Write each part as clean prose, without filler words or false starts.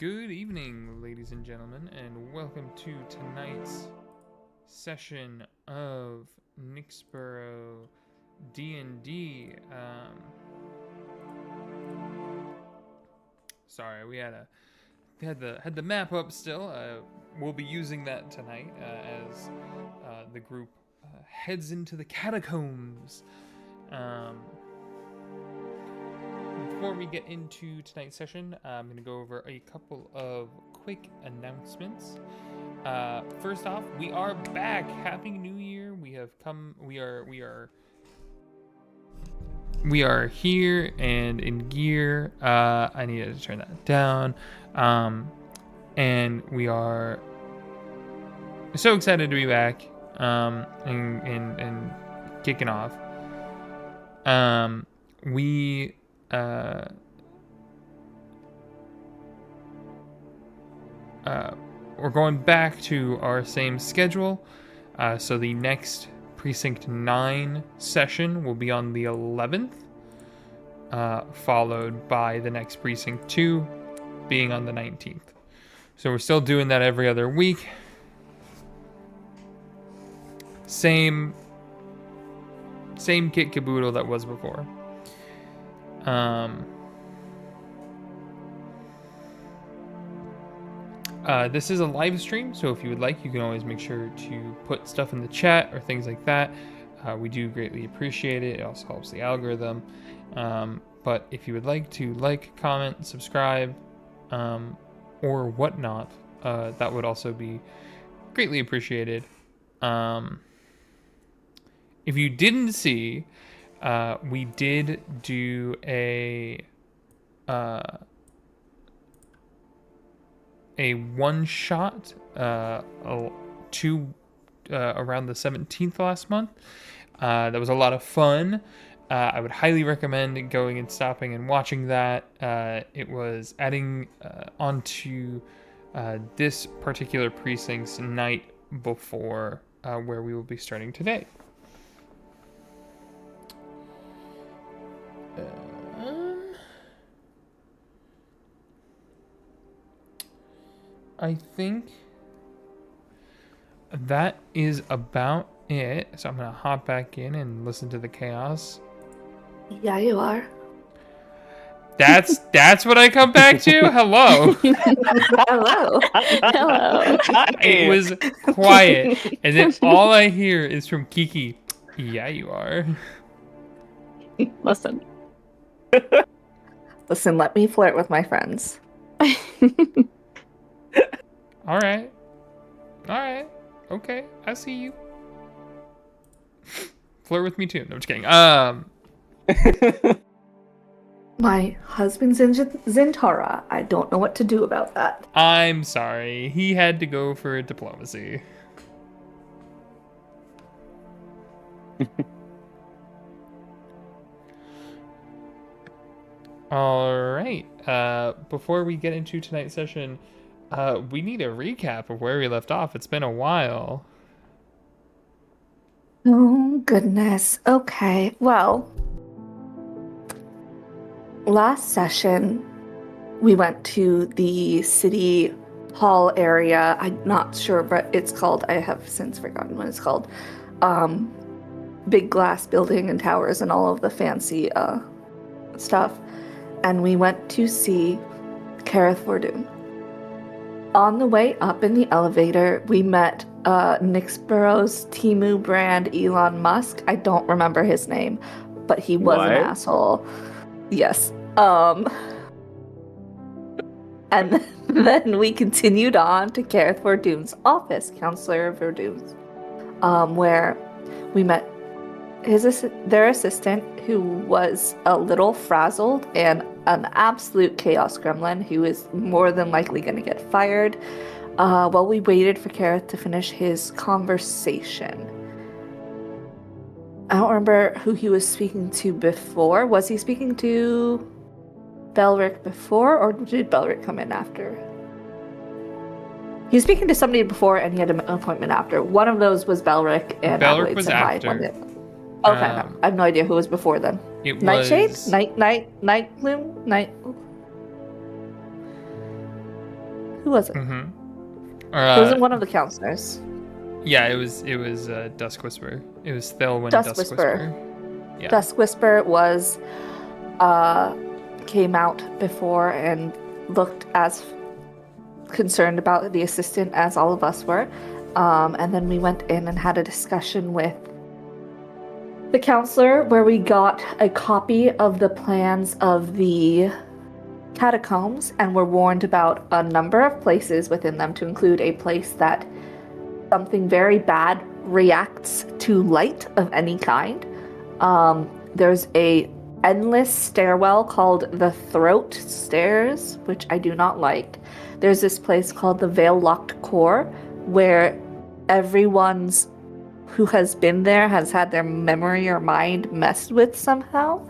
Good evening, ladies and gentlemen, and welcome to tonight's session of Nyxborough D&D. Sorry, we had the map up still. We'll be using that tonight as the group heads into the catacombs. Before we get into tonight's session, I'm going to go over a couple of quick announcements. First off, we are back. Happy New Year. We have come. We are here and in gear. I needed to turn that down. And we are so excited to be back. And kicking off. We're going back to our same schedule. So the next Precinct 9 session will be on the 11th, followed by the next Precinct 2 being on the 19th. So we're still doing that every other week. Same kit caboodle that was before. This is a live stream, so if you would like, you can always make sure to put stuff in the chat or things like that. We do greatly appreciate it. It also helps the algorithm. But if you would like to like, comment, subscribe, or whatnot, that would also be greatly appreciated. If you didn't see, we did do a one shot around the 17th last month. That was a lot of fun. I would highly recommend going and stopping and watching that. It was adding onto this particular precinct's night before where we will be starting today. I think that is about it. So I'm going to hop back in and listen to the chaos. Yeah, you are. That's what I come back to? Hello. Hello. Hello. It was quiet. And then all I hear is from Kiki. Yeah, you are. Listen, let me flirt with my friends. All right. Okay, I see you. Flirt with me too. No, I'm just kidding. My husband's in Zintara. I don't know what to do about that. I'm sorry. He had to go for diplomacy. All right. Before we get into tonight's session, we need a recap of where we left off. It's been a while. Oh, goodness. Okay, well, last session, we went to the city hall area. I'm not sure what it's called. I have since forgotten what it's called. Big glass building and towers and all of the fancy stuff. And we went to see Careth Vordoon. On the way up in the elevator, we met Nyxborough's Temu brand Elon Musk. I don't remember his name, but he was an asshole. Yes. And then we continued on to Careth Vordoon's office, Counselor Vordoon's, where we met their assistant, who was a little frazzled and an absolute chaos gremlin who is more than likely going to get fired, while we waited for Careth to finish his conversation. I don't remember who he was speaking to before. Was he speaking to Belric before, or did Belric come in after? He was speaking to somebody before, and he had an appointment after. One of those was Belric, and Belric Adelaide was said hi. after. Okay, I have no idea who was before then. It Nightshade? was... Night Bloom? Who was it? Mm-hmm. It wasn't one of the counselors. Yeah, it was Dusk Whisper. It was Thelwyn Dusk Dusk Whisper. Whisper. Yeah. Dusk Whisper was came out before and looked as concerned about the assistant as all of us were. And then we went in and had a discussion with the counselor where we got a copy of the plans of the catacombs and were warned about a number of places within them, to include a place that something very bad reacts to light of any kind. There's a endless stairwell called the Throat Stairs, which I do not like. There's this place called the Veil Locked Core, where everyone's who has been there has had their memory or mind messed with somehow.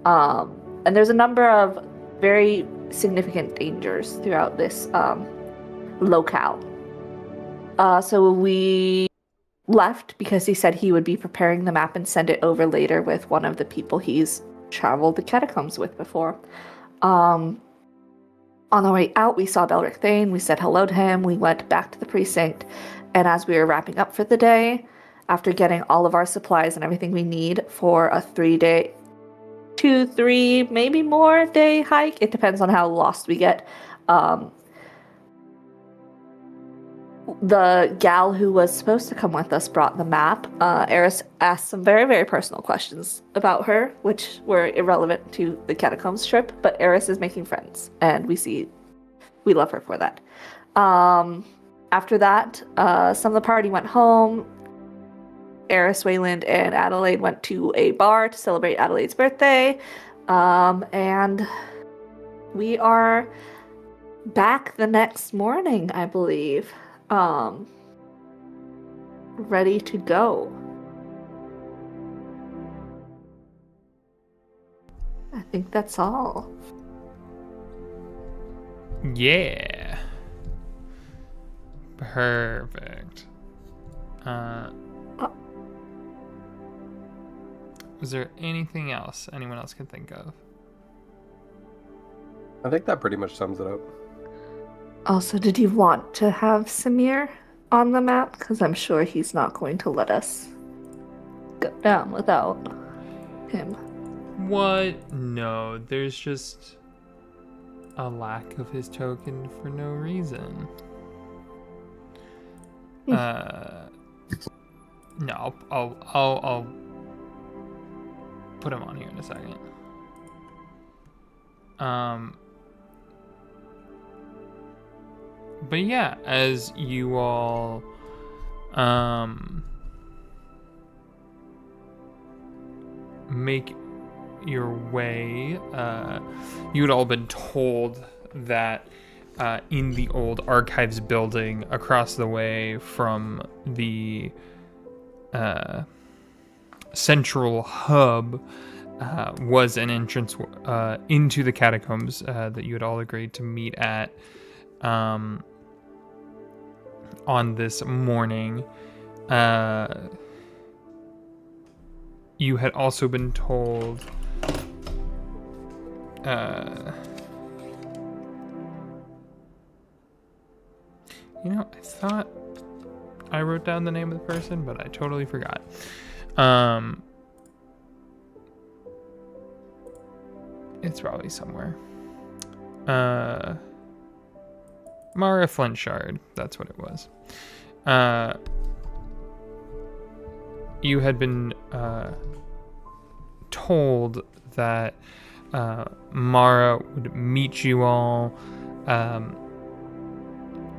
And there's a number of very significant dangers throughout this locale. So we left because he said he would be preparing the map and send it over later with one of the people he's traveled the catacombs with before. On the way out, we saw Belric Thane. We said hello to him. We went back to the precinct. And as we were wrapping up for the day, after getting all of our supplies and everything we need for a 3-day, 2, 3, maybe more day hike, it depends on how lost we get, the gal who was supposed to come with us brought the map. Eris asked some very, very personal questions about her, which were irrelevant to the catacombs trip, but Eris is making friends, and we love her for that. After that, some of the party went home. Eris, Wayland, and Adelaide went to a bar to celebrate Adelaide's birthday, and we are back the next morning, I believe. Ready to go. I think that's all. Yeah. Perfect. Was there anything else anyone else can think of? I think that pretty much sums it up. Also, did you want to have Samir on the map? Because I'm sure he's not going to let us go down without him. What? No, there's just a lack of his token for no reason. No, I'll put him on here in a second. But yeah, as you all make your way, you had all been told that in the old archives building across the way from the central hub was an entrance into the catacombs that you had all agreed to meet at on this morning. You had also been told I thought I wrote down the name of the person, but I totally forgot. It's probably somewhere. Mara Flintshard, that's what it was. You had been told that Mara would meet you all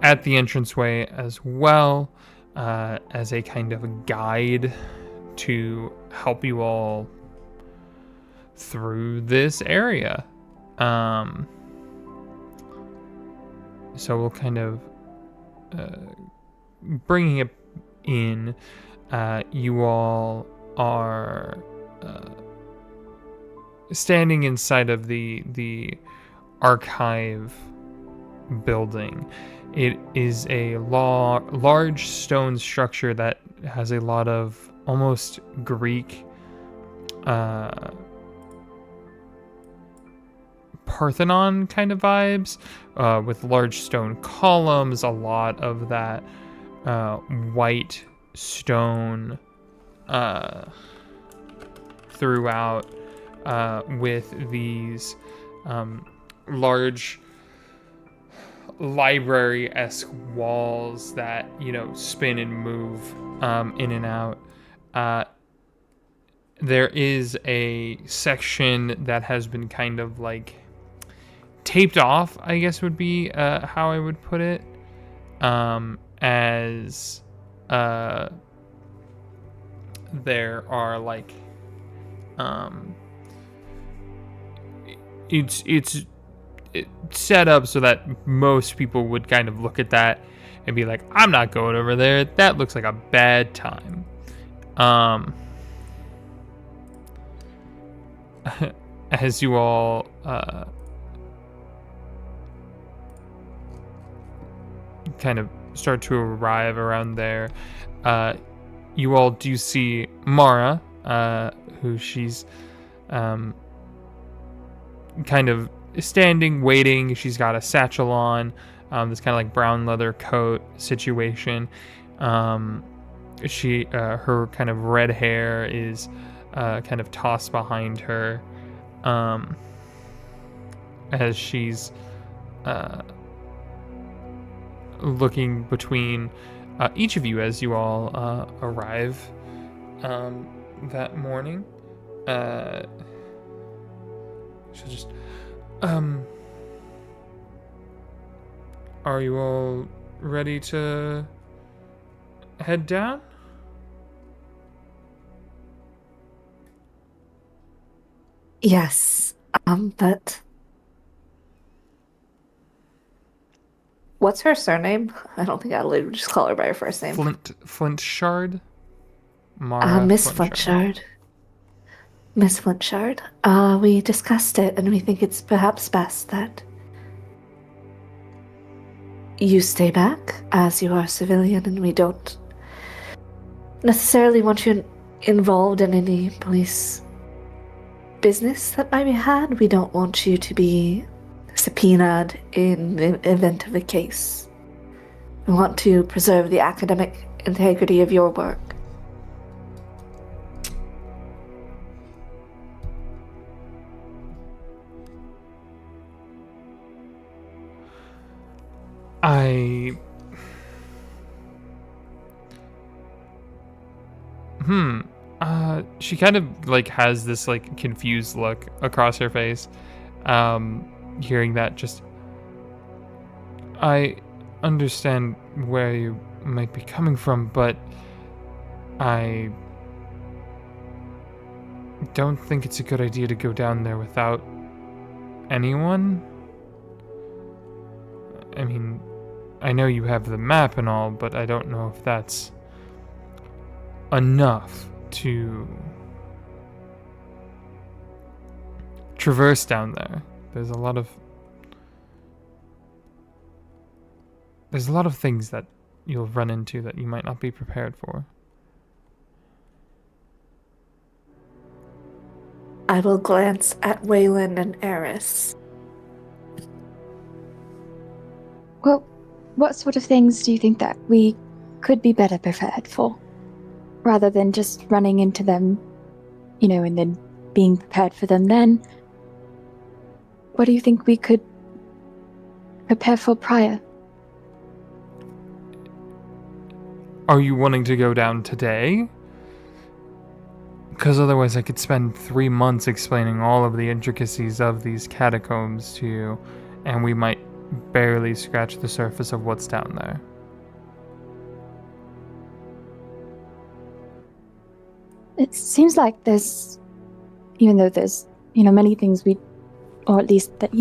at the entranceway as well, as a kind of a guide to help you all through this area. So we'll kind of bringing it in. You all are standing inside of the archive building. It is a large stone structure that has a lot of almost Greek Parthenon kind of vibes, with large stone columns, a lot of that white stone throughout, with these large library-esque walls that, spin and move in and out. There is a section that has been kind of like taped off, I guess would be how I would put it, as there are like it's set up so that most people would kind of look at that and be like, I'm not going over there, that looks like a bad time. As you all kind of start to arrive around there, you all do see Mara, who she's kind of standing, waiting. She's got a satchel on, this kind of like brown leather coat situation. Her kind of red hair is kind of tossed behind her, as she's looking between each of you as you all arrive that morning. She'll just, are you all ready to head down? Yes, but what's her surname? I don't think Adelaide would just call her by her first name. Flintshard? Mara Miss Flintshard. Miss Flintshard. We discussed it, and we think it's perhaps best that you stay back, as you are a civilian, and we don't necessarily want you involved in any police business that might be had. We don't want you to be subpoenaed in the event of a case. We want to preserve the academic integrity of your work. She kind of like has this like confused look across her face, hearing that. Just, I understand where you might be coming from, but I don't think it's a good idea to go down there without anyone. I mean, I know you have the map and all, but I don't know if that's enough to traverse down there. There's a lot of things that you'll run into that you might not be prepared for. I will glance at Waylon and Eris. Well, what sort of things do you think that we could be better prepared for? Rather than just running into them, and then being prepared for them then. What do you think we could prepare for prior? Are you wanting to go down today? Because otherwise I could spend 3 months explaining all of the intricacies of these catacombs to you, and we might barely scratch the surface of what's down there. It seems like even though there's, many things or at least that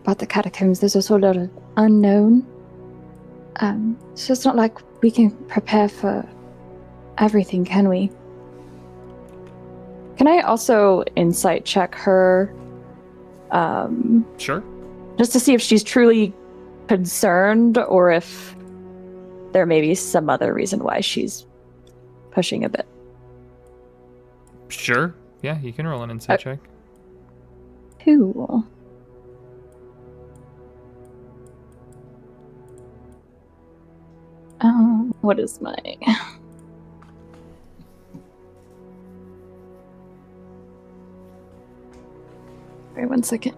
about the catacombs, there's also a lot of unknown. So it's not like we can prepare for everything, can we? Can I also insight check her? Sure. Just to see if she's truly concerned or if there may be some other reason why she's pushing a bit. Sure. Yeah, you can roll an insight check. Cool. What is my... Wait 1 second.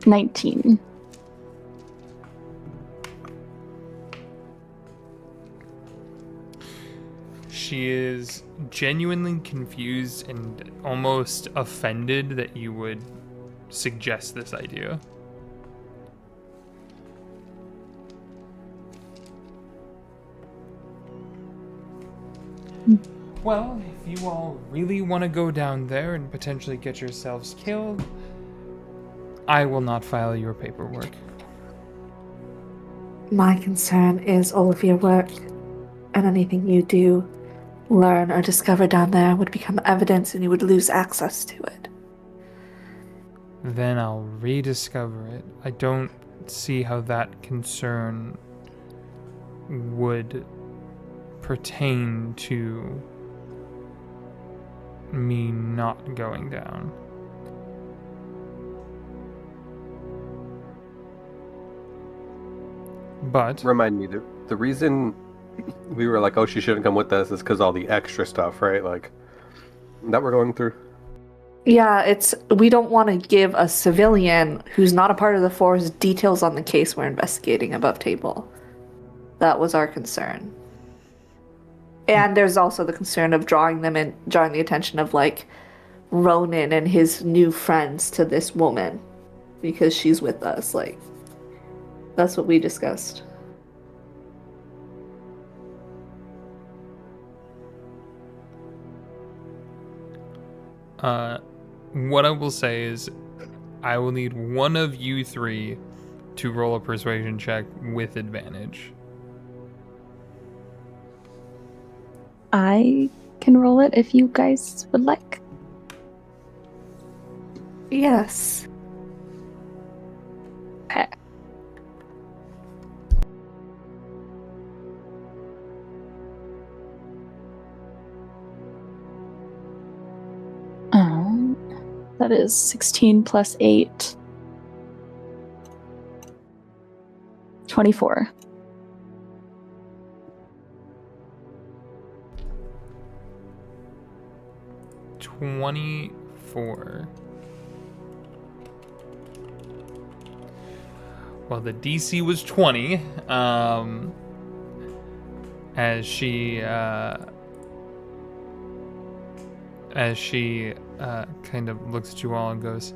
19. She is genuinely confused and almost offended that you would suggest this idea. Well, if you all really want to go down there and potentially get yourselves killed, I will not file your paperwork. My concern is all of your work and anything you do, learn, or discover down there would become evidence and you would lose access to it. Then I'll rediscover it. I don't see how that concern would pertain to me not going down. But Remind me, the reason we were like, oh, she shouldn't come with us is because all the extra stuff, right? Like, that we're going through. Yeah, we don't want to give a civilian who's not a part of the force details on the case we're investigating above table. That was our concern. And there's also the concern of drawing the attention of like Ronan and his new friends to this woman because she's with us. Like, that's what we discussed. What I will say is I will need one of you three to roll a persuasion check with advantage. I can roll it if you guys would like. Yes. Okay. That is 16 plus 8. 24. Well, the DC was 20. As she kind of looks at you all and goes,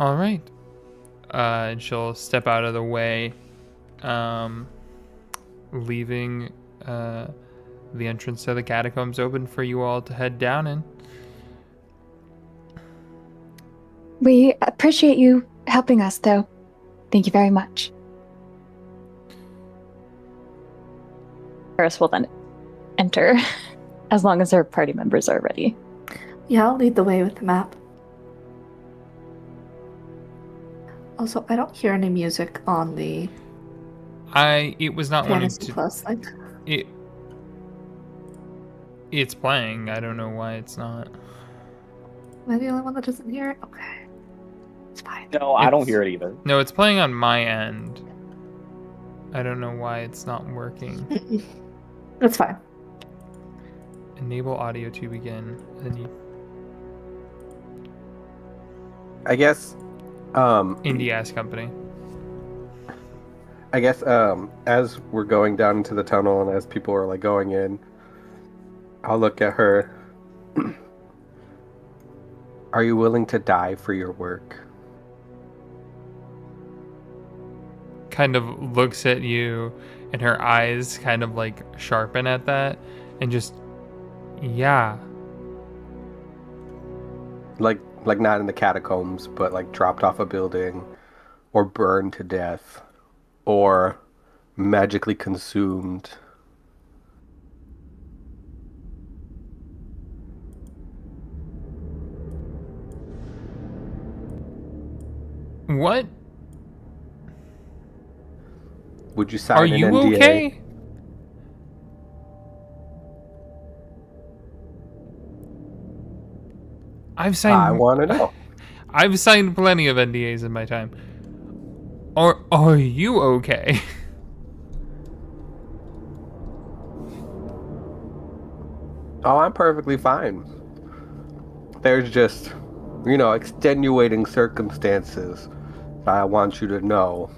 all right. And she'll step out of the way, leaving the entrance to the catacombs open for you all to head down in. We appreciate you helping us, though. Thank you very much. Eris will then enter, as long as her party members are ready. Yeah, I'll lead the way with the map. Also, I don't hear any music on the It was not wanting Fantasy to. Plus. It's playing. I don't know why it's not. Am I the only one that doesn't hear it? Okay. It's fine. No, I don't hear it either. No, it's playing on my end. I don't know why it's not working. That's fine. Enable audio to begin. And then you I guess, indie ass company. I guess, as we're going down into the tunnel and as people are like going in, I'll look at her. Are you willing to die for your work? Kind of looks at you, and her eyes kind of like sharpen at that, and just, yeah. Like not in the catacombs, but like dropped off a building, or burned to death, or magically consumed. What? Would you sign Are an you NDA? okay? I've signed. I want to know. I've signed plenty of NDAs in my time. Are you okay? Oh, I'm perfectly fine. There's just, extenuating circumstances that I want you to know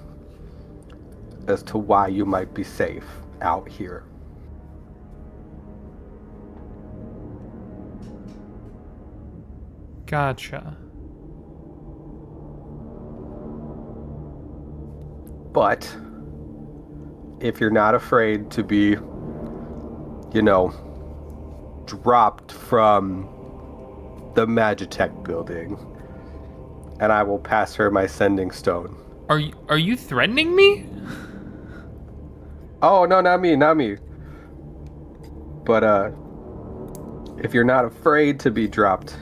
as to why you might be safe out here. Gotcha. But if you're not afraid to be, dropped from the Magitech building, and I will pass her my sending stone. Are you threatening me? Oh, no, not me. But, if you're not afraid to be dropped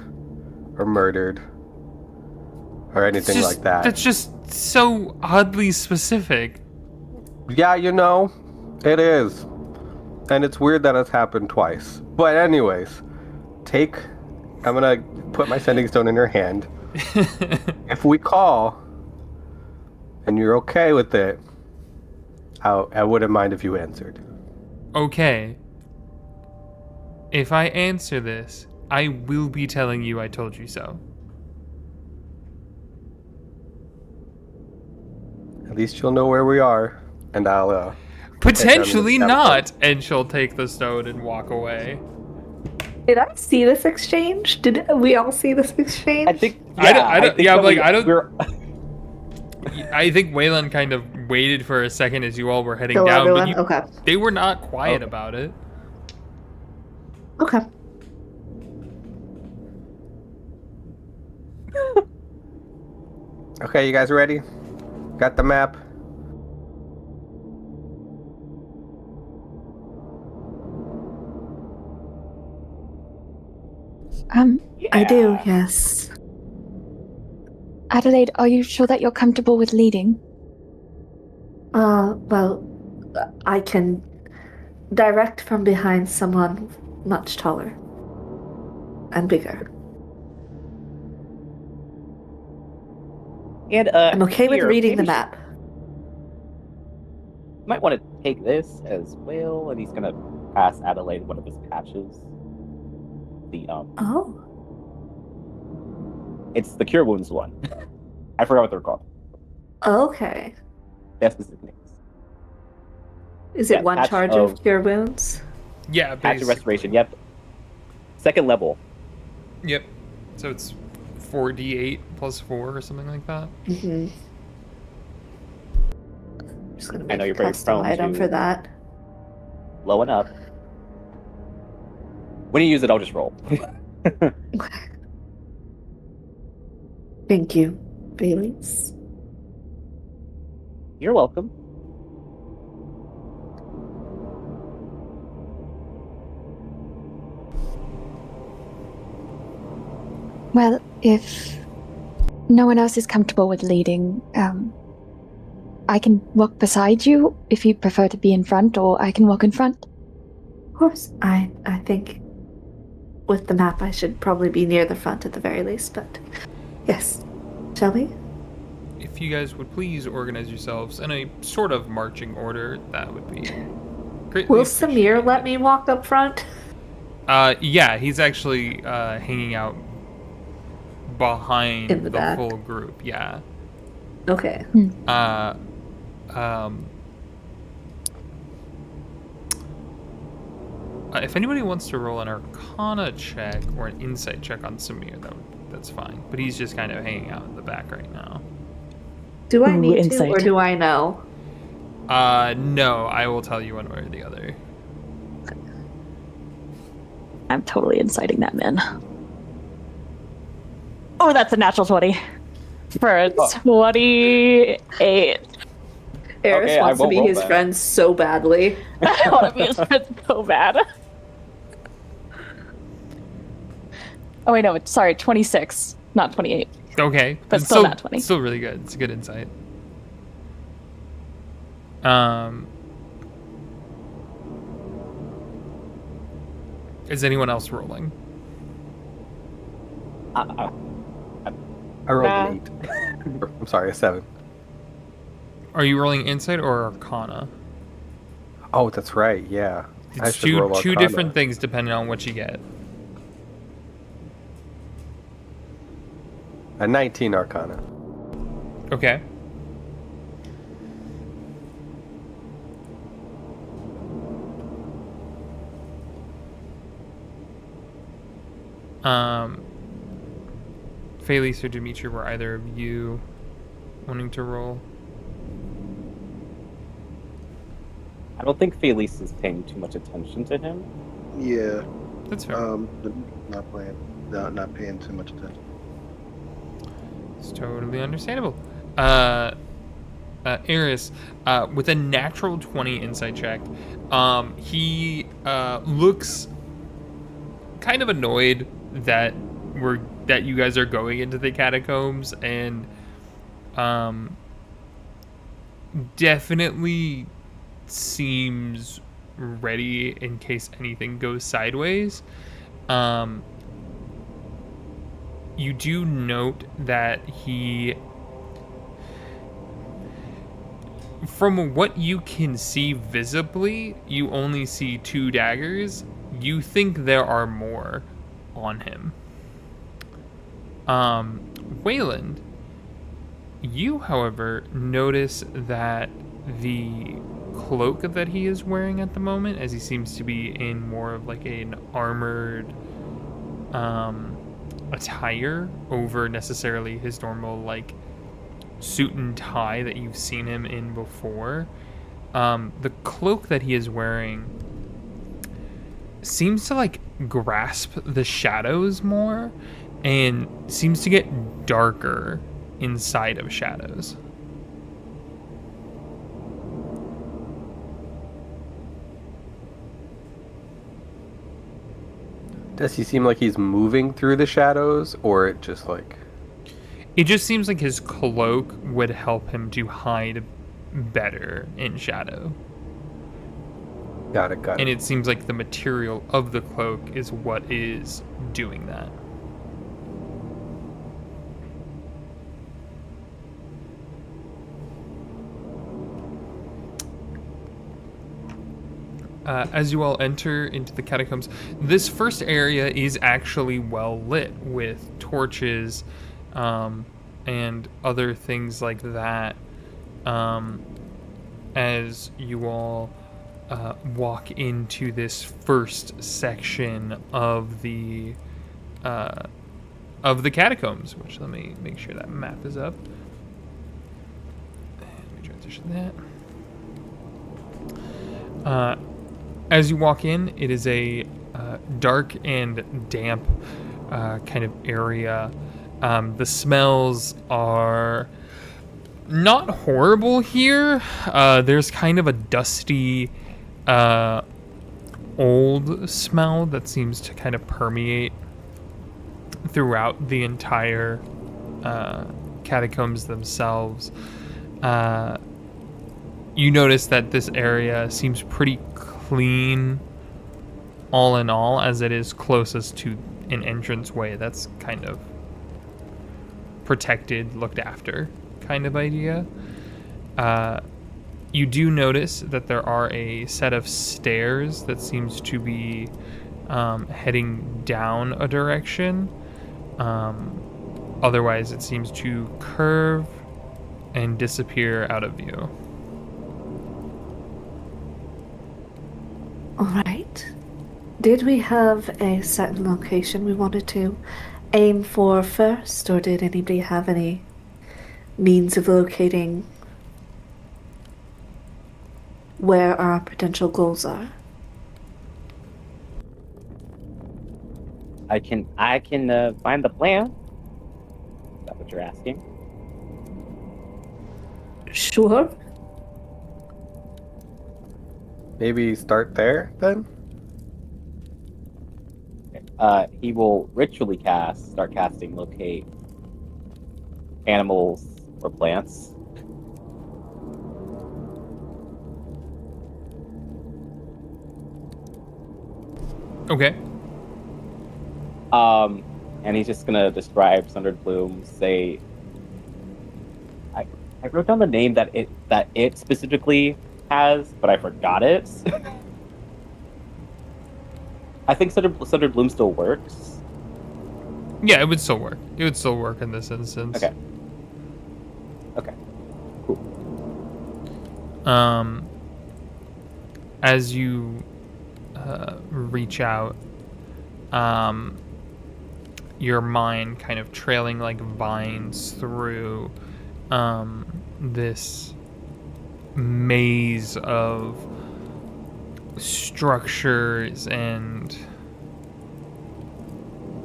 or murdered or anything like that. That's just so oddly specific. Yeah, it is. And it's weird that it's happened twice. But anyways, I'm gonna put my sending stone in your hand. If we call and you're okay with it, I wouldn't mind if you answered. Okay. If I answer this, I will be telling you I told you so. At least you'll know where we are, and I'll, Potentially not, and she'll take the stone and walk away. Did I see this exchange? Did we all see this exchange? I think. I don't. We're, I think Waylon kind of waited for a second as you all were heading Hello, down, everyone? but Okay. they were not quiet about it. Okay. Okay, you guys ready? Got the map? I do, yes. Adelaide, are you sure that you're comfortable with leading? Well, I can direct from behind someone much taller and bigger. and I'm okay with here, reading the maybe map. You might want to take this as well, and he's gonna pass Adelaide one of his patches. Oh. It's the cure wounds one. I forgot what they're called. Okay. That's the names. Is it Yeah, one patch charge of cure wounds? Yeah, Patch of basically. restoration. Yep. Second level. Yep. So it's 4d8 plus 4 or something like that. Mm-hmm. Just gonna I make know a you're very custom prone item to- for that. Low and up. When you use it, I'll just roll. Thank you, Baileys. You're welcome. Well, if no one else is comfortable with leading, I can walk beside you if you prefer to be in front, or I can walk in front. Of course, I think with the map I should probably be near the front at the very least, but yes. Shall we? If you guys would please organize yourselves in a sort of marching order, that would be great. Will Samir let me walk up front? Yeah, he's actually hanging out behind In the back? full group. Yeah. Okay. If anybody wants to roll an Arcana check or an Insight check on Samir, that's fine. But he's just kind of hanging out in the back right now. Do I Ooh, need insight. to, or do I know? No, I will tell you one way or the other. I'm totally inciting that man. Oh, that's a natural 20. For a 28. Eris Okay, I wants to won't be roll his that. friend so badly. I want to be his friend so bad. Oh, wait, no, sorry, 26, not 28. Okay. But It's still not 20. Still really good. It's a good insight. Is anyone else rolling? I rolled an 8. I'm sorry, a 7. Are you rolling insight or arcana? Oh, that's right. Yeah. I It's should roll two Arcana. different things depending on what you get. A 19 Arcana. Okay. Phaelus or Dimitri, were either of you wanting to roll? I don't think Felix is paying too much attention to him. Yeah. That's fair. Not paying too much attention. It's totally understandable. Eris, with a natural 20 insight check, he looks kind of annoyed that you guys are going into the catacombs, and definitely seems ready in case anything goes sideways. You do note that he, from what you can see visibly, you only see 2 daggers. You think there are more on him. Wayland, you, however, notice that the cloak that he is wearing at the moment, as he seems to be in more of like an armored attire over necessarily his normal like suit and tie that you've seen him in before, the cloak that he is wearing seems to like grasp the shadows more and seems to get darker inside of shadows. Does he seem like he's moving through the shadows, or it just like... It just seems like his cloak would help him to hide better in shadow. Got it. And it seems like the material of the cloak is what is doing that. As you all enter into the catacombs, this first area is actually well lit with torches and other things like that. As you all walk into this first section of the catacombs, which, let me make sure that map is up. Let me transition that. As you walk in, it is a dark and damp kind of area. The smells are not horrible here. There's kind of a dusty, old smell that seems to kind of permeate throughout the entire catacombs themselves. You notice that this area seems pretty clean all in all, as it is closest to an entranceway that's kind of protected, looked after kind of idea. You do notice that there are a set of stairs that seems to be heading down a direction. Otherwise, it seems to curve and disappear out of view. All right. Did we have a certain location we wanted to aim for first, or did anybody have any means of locating where our potential goals are? I can find the plan. Is that what you're asking? Sure. Maybe start there, then? He will ritually start casting locate animals or plants. Okay. And he's just gonna describe Sundered Bloom, say, I wrote down the name that it specifically has, but I forgot it. I think Sundered Bloom still works. Yeah, it would still work. It would still work in this instance. Okay. Cool. As you reach out, your mind kind of trailing like vines through this maze of structures and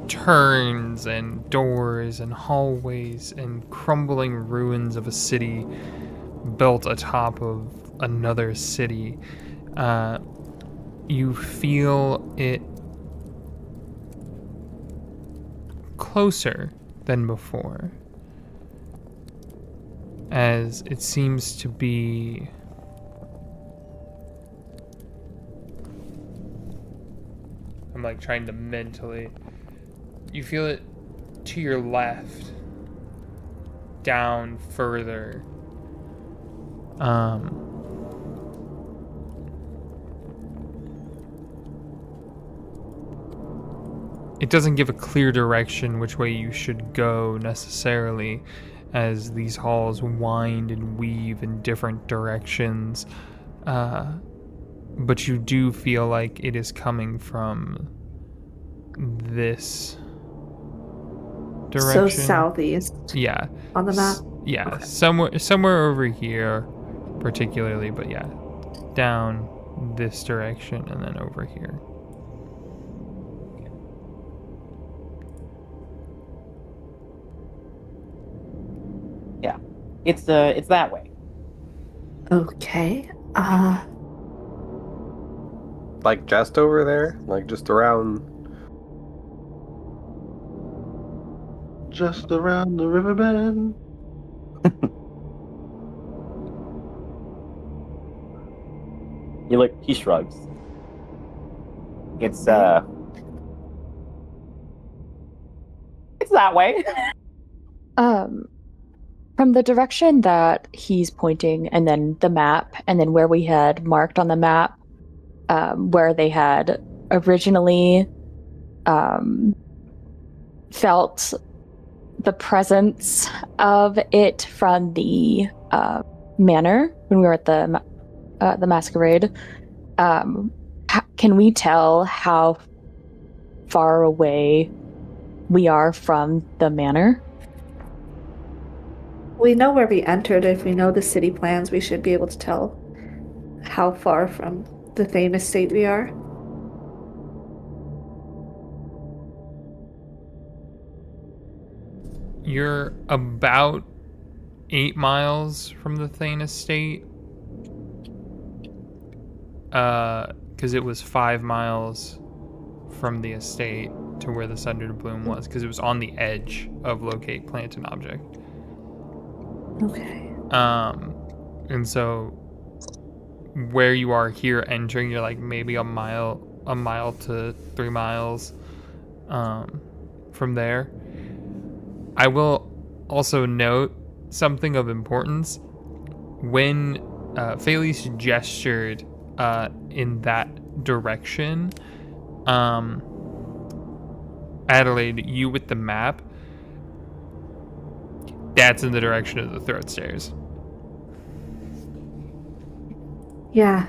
turns and doors and hallways and crumbling ruins of a city built atop of another city. You feel it closer than before, as it seems to be I'm like trying to mentally. You feel it to your left, down further. It doesn't give a clear direction which way you should go necessarily, as these halls wind and weave in different directions. But you do feel like it is coming from this direction. So southeast. Yeah. On the map? Yeah, Okay. somewhere over here, particularly, but yeah, down this direction and then over here. Yeah, it's that way. Okay. Like just over there? Like just around... Just around the riverbed? He shrugs. It's that way. From the direction that he's pointing, and then the map, and then where we had marked on the map, where they had originally felt the presence of it from the manor when we were at the masquerade. Can we tell how far away we are from the manor? We know where we entered. If we know the city plans, we should be able to tell how far from the Thane estate we are. You're about 8 miles from the Thane estate. Because it was 5 miles from the estate to where the Sundered Bloom was, because it was on the edge of locate, plant, and object. Okay. And so where you are here entering, you're like maybe a mile to 3 miles from there. I will also note something of importance. When Phelis gestured in that direction, Adelaide, you with the map, that's in the direction of the throat stairs. Yeah.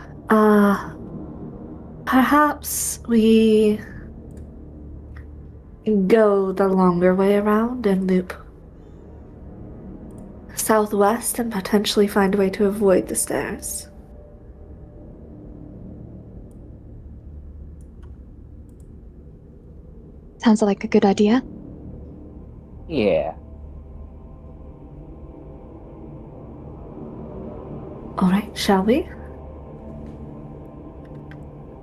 Perhaps we go the longer way around and loop southwest and potentially find a way to avoid the stairs. Sounds like a good idea. Yeah. Alright, shall we?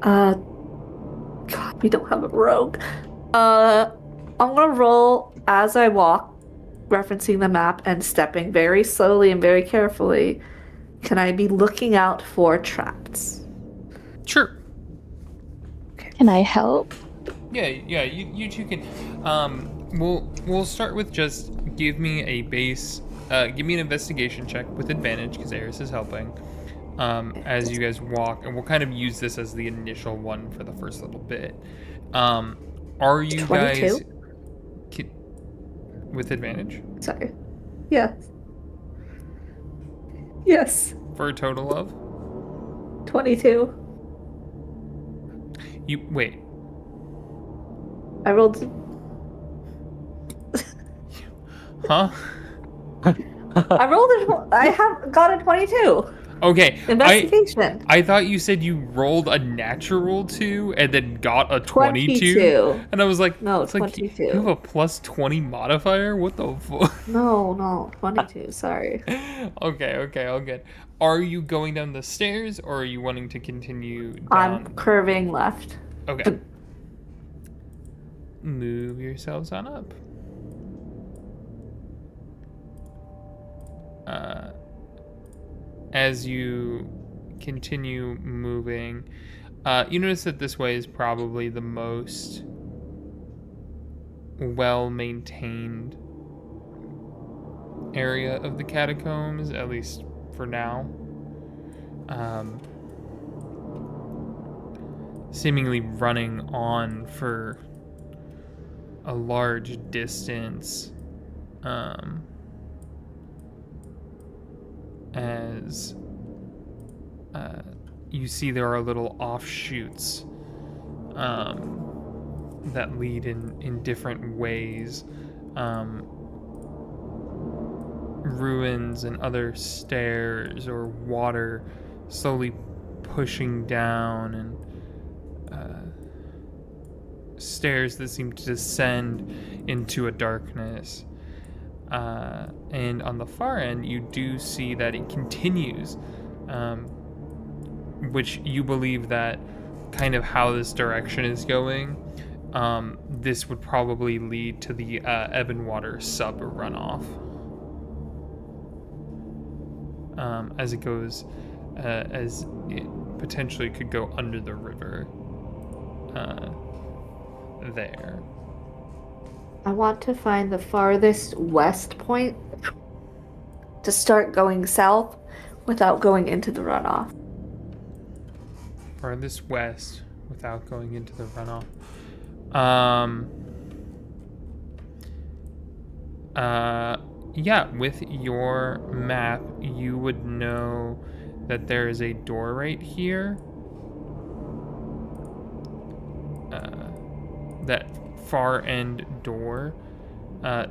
God, we don't have a rogue. I'm gonna roll as I walk, referencing the map and stepping very slowly and very carefully. Can I be looking out for traps? Sure. Can I help? Yeah, you two can. We'll start with just give me a base give me an investigation check with advantage because Eris is helping. As you guys walk, and we'll kind of use this as the initial one for the first little bit. Are you 22? guys with advantage? Sorry. Yes. Yes. For a total of? 22. You wait. I rolled. Huh? I rolled a. I have got a 22. Okay. Investigation. I thought you said you rolled a natural 2 and then got a 22. 22. And I was like, No, it's like 22. you have a plus 20 modifier? What the fuck? No, 22. Sorry. Okay, all good. Are you going down the stairs or are you wanting to continue down? I'm curving left. Okay. Move yourselves on up. As you continue moving, you notice that this way is probably the most well-maintained area of the catacombs, at least for now. Seemingly running on for a large distance, as you see there are little offshoots that lead in different ways, ruins and other stairs or water slowly pushing down, and stairs that seem to descend into a darkness. And on the far end, you do see that it continues, which you believe that kind of how this direction is going, this would probably lead to the Evanwater sub runoff. As it goes, as it potentially could go under the river there. I want to find the farthest west point to start going south without going into the runoff. Farthest west without going into the runoff. Yeah, with your map, you would know that there is a door right here. That far end door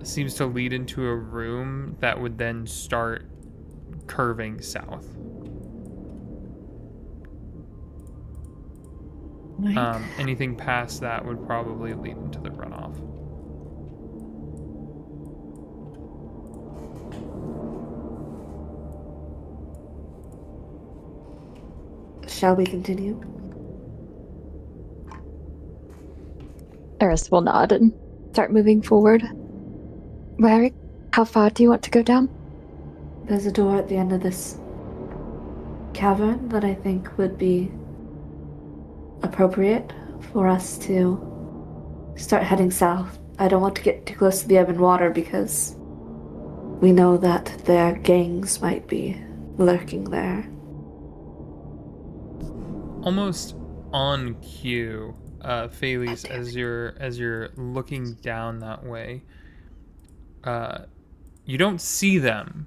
seems to lead into a room that would then start curving south. Anything past that would probably lead into the runoff. Shall we continue? Eris will nod and start moving forward. How far do you want to go down? There's a door at the end of this cavern that I think would be appropriate for us to start heading south. I don't want to get too close to the ebb and water because we know that their gangs might be lurking there. Almost on cue, Pheles, as you're looking down that way, you don't see them,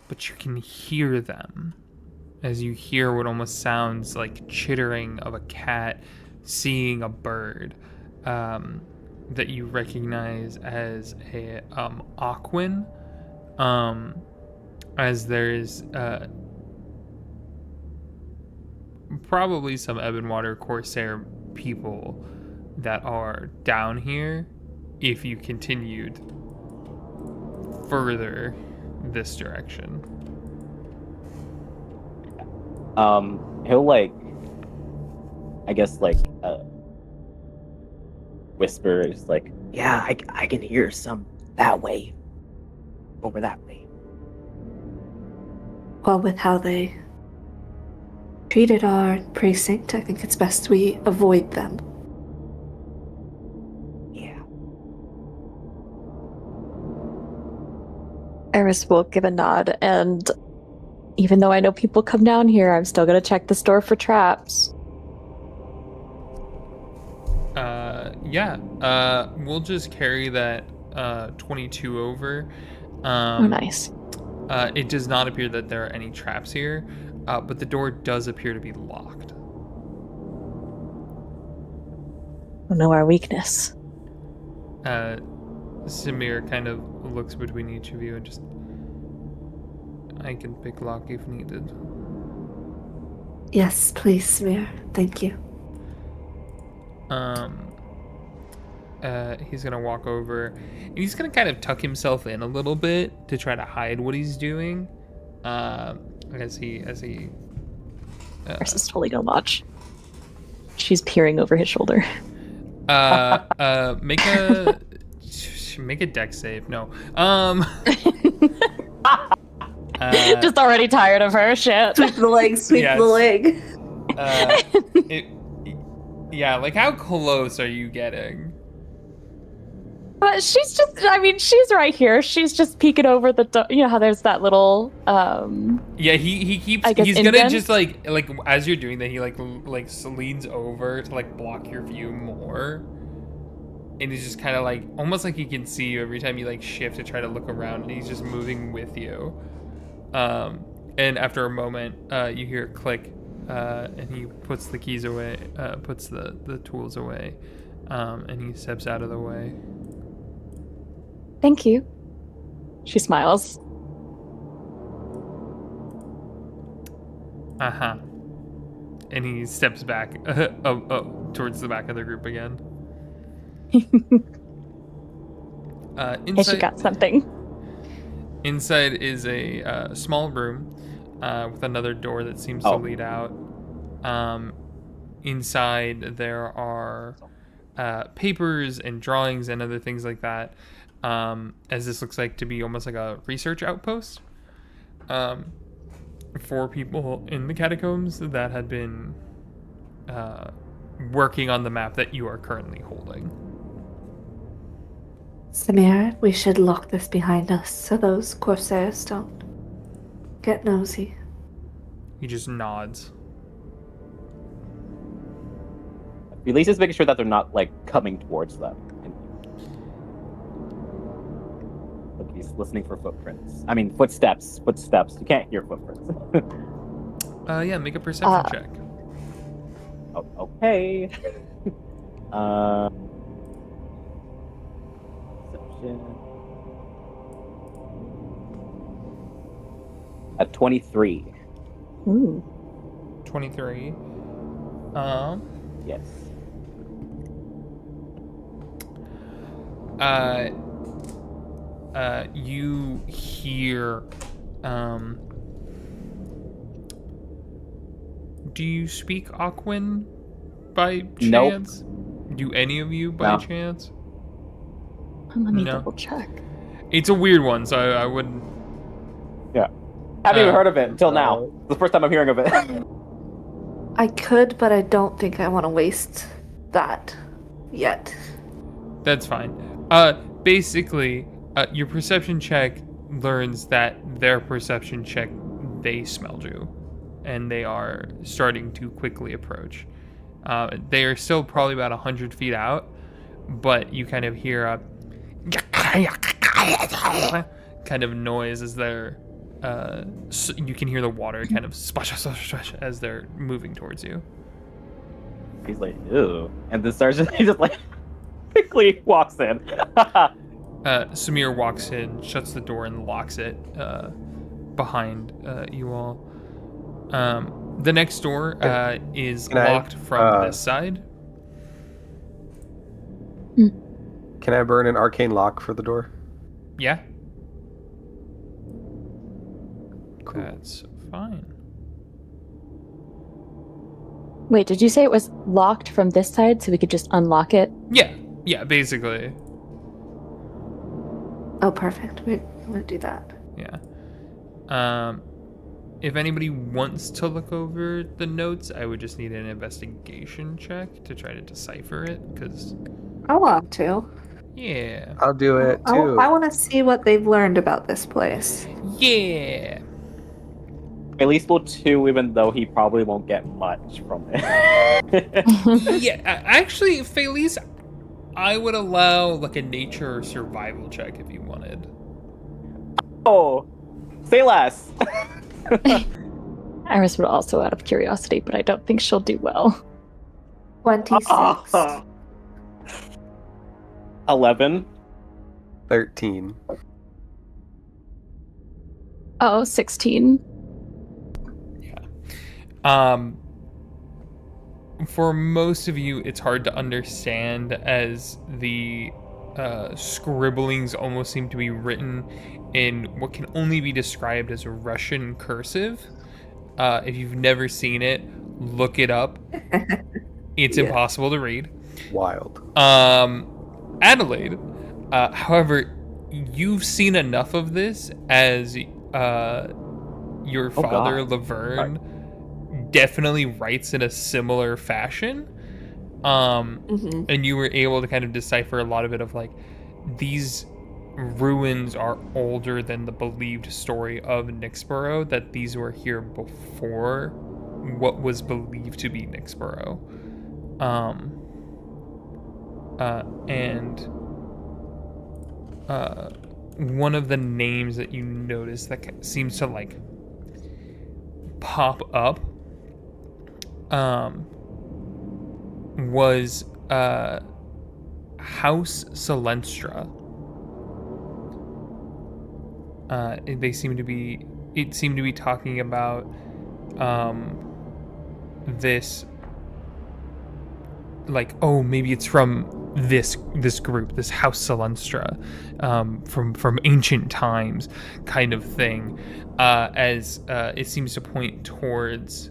but you can hear them. As you hear what almost sounds like chittering of a cat seeing a bird, that you recognize as a Aquin, as there's probably some Ebenwater Corsair people that are down here if you continued further this direction. He'll whisper, just like, yeah, I can hear some that way, over that way. Well, with how they treated our precinct, I think it's best we avoid them. Yeah. Eris will give a nod, and even though I know people come down here, I'm still gonna check the store for traps. We'll just carry that 22 over. Oh, nice. It does not appear that there are any traps here, but the door does appear to be locked. We'll know our weakness. Samir kind of looks between each of you and just... I can pick lock if needed. Yes, please, Samir. Thank you. He's gonna walk over and he's gonna kind of tuck himself in a little bit to try to hide what he's doing. As he Eris is totally gonna watch. She's peering over his shoulder. make a dex save. No. Just already tired of her shit. Sweep the leg, sweep Yes. the leg. Yeah, like how close are you getting? But she's right here. She's just peeking over the door. You know how there's that little, Yeah, he keeps. I guess He's gonna indent? just like as you're doing that, he like leans over to like block your view more, and he's just kind of like almost like he can see you every time you like shift to try to look around, and he's just moving with you. And after a moment, you hear a click, and he puts the keys away, puts the tools away, and he steps out of the way. Thank you. She smiles. And he steps back towards the back of the group again. And she got something. Inside is a small room with another door that seems to lead out. Inside there are papers and drawings and other things like that. As this looks like to be almost like a research outpost for people in the catacombs that had been working on the map that you are currently holding. Samir, we should lock this behind us so those corsairs don't get nosy. He just nods. Release is making sure that they're not like coming towards them. Look, he's listening for footprints. I mean, footsteps. You can't hear footprints. Yeah, make a perception check. Oh, okay. Perception. At 23. Ooh. 23. Yes. You hear, do you speak Aquan by chance? Nope. Do any of you by chance? Let me double check. It's a weird one, so I wouldn't. Yeah. Haven't even heard of it until now. It's the first time I'm hearing of it. I could, but I don't think I want to waste that yet. That's fine. Basically, your perception check learns that their perception check, they smelled you, and they are starting to quickly approach. They are still probably about 100 feet out, but you kind of hear a kind of noise as they're you can hear the water kind of splash as they're moving towards you. He's like, ew. And the sergeant, he just like quickly walks in. Samir walks in, shuts the door, and locks it behind you all. The next door is locked from this side. Can I burn an arcane lock for the door? Yeah. Cool. That's fine. Wait, did you say it was locked from this side so we could just unlock it? Yeah, basically. Oh, perfect. We're going to do that. Yeah. If anybody wants to look over the notes, I would just need an investigation check to try to decipher it, because... I want to. Yeah. I'll do it too. I want to see what they've learned about this place. Yeah. At least will 2, even though he probably won't get much from it. Yeah. Actually, Felice, I would allow like a nature or survival check if you wanted. Oh, say less. Iris would also out of curiosity, but I don't think she'll do well. 26. 11. 13. Oh, 16. For most of you, it's hard to understand as the scribblings almost seem to be written in what can only be described as Russian cursive. If you've never seen it, look it up. It's impossible to read. Wild. Adelaide, however, you've seen enough of this as your father, Laverne, definitely writes in a similar fashion. And you were able to kind of decipher a lot of it of like, these ruins are older than the believed story of Nyxborough, that these were here before what was believed to be Nyxborough. And one of the names that you notice that seems to like pop up was House Silenstra. It seemed to be talking about this, like, oh, maybe it's from this group, this House Silenstra, from ancient times, kind of thing, as it seems to point towards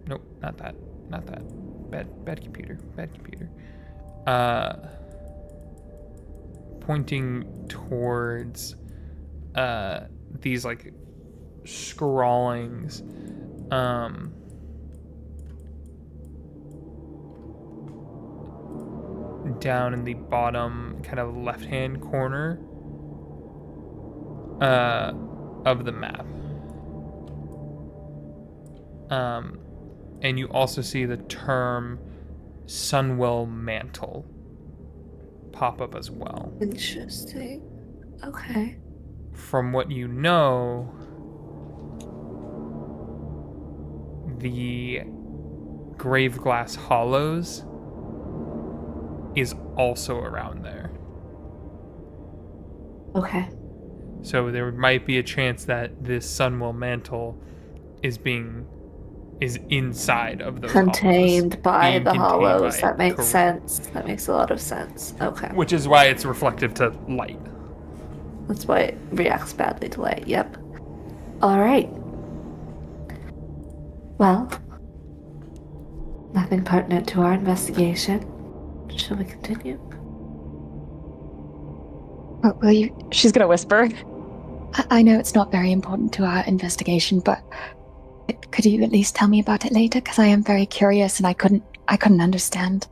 nope, not that, bad computer, pointing towards these like scrawlings, down in the bottom kind of left-hand corner of the map. And you also see the term Sunwell Mantle pop up as well. Interesting. Okay. From what you know, the Graveglass Hollows is also around there. Okay. So there might be a chance that this Sunwell Mantle is inside of those Contained by the hollows. by, That makes correct. sense. That makes a lot of sense. Okay. Which is why it's reflective to light. That's why it reacts badly to light. Yep. All right. Well, nothing pertinent to our investigation. Shall we continue? Will you? She's gonna whisper. I know it's not very important to our investigation, but could you at least tell me about it later? Because I am very curious, and I couldn't understand.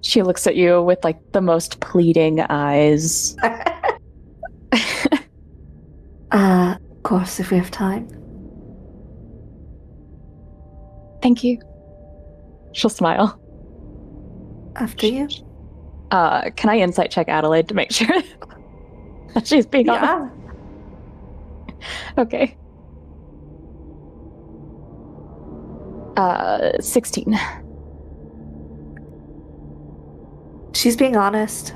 She looks at you with like the most pleading eyes. Of course, if we have time. Thank you. She'll smile. After you. Can I insight check Adelaide to make sure that she's being honest? Okay. 16. She's being honest.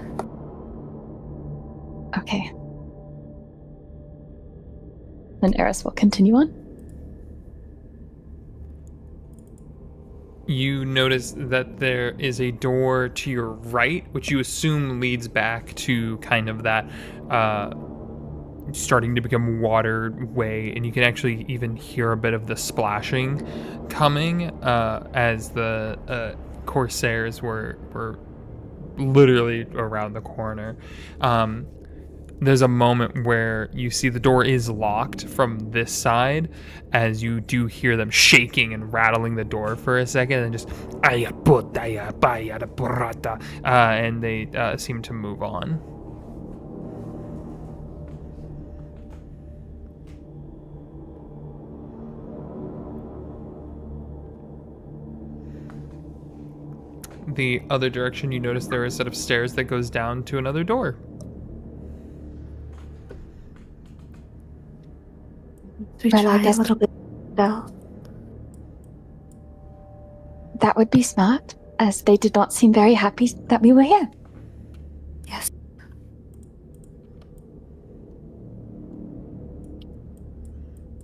Okay. Then Eris will continue on. You notice that there is a door to your right, which you assume leads back to kind of that starting to become watered way, and you can actually even hear a bit of the splashing coming as the Corsairs were literally around the corner. there's a moment where you see the door is locked from this side, as you do hear them shaking and rattling the door for a second, and just and they seem to move on. The other direction, you notice there is a set of stairs that goes down to another door. We Well, I try guess- a little bit now. That would be smart, as they did not seem very happy that we were here. Yes.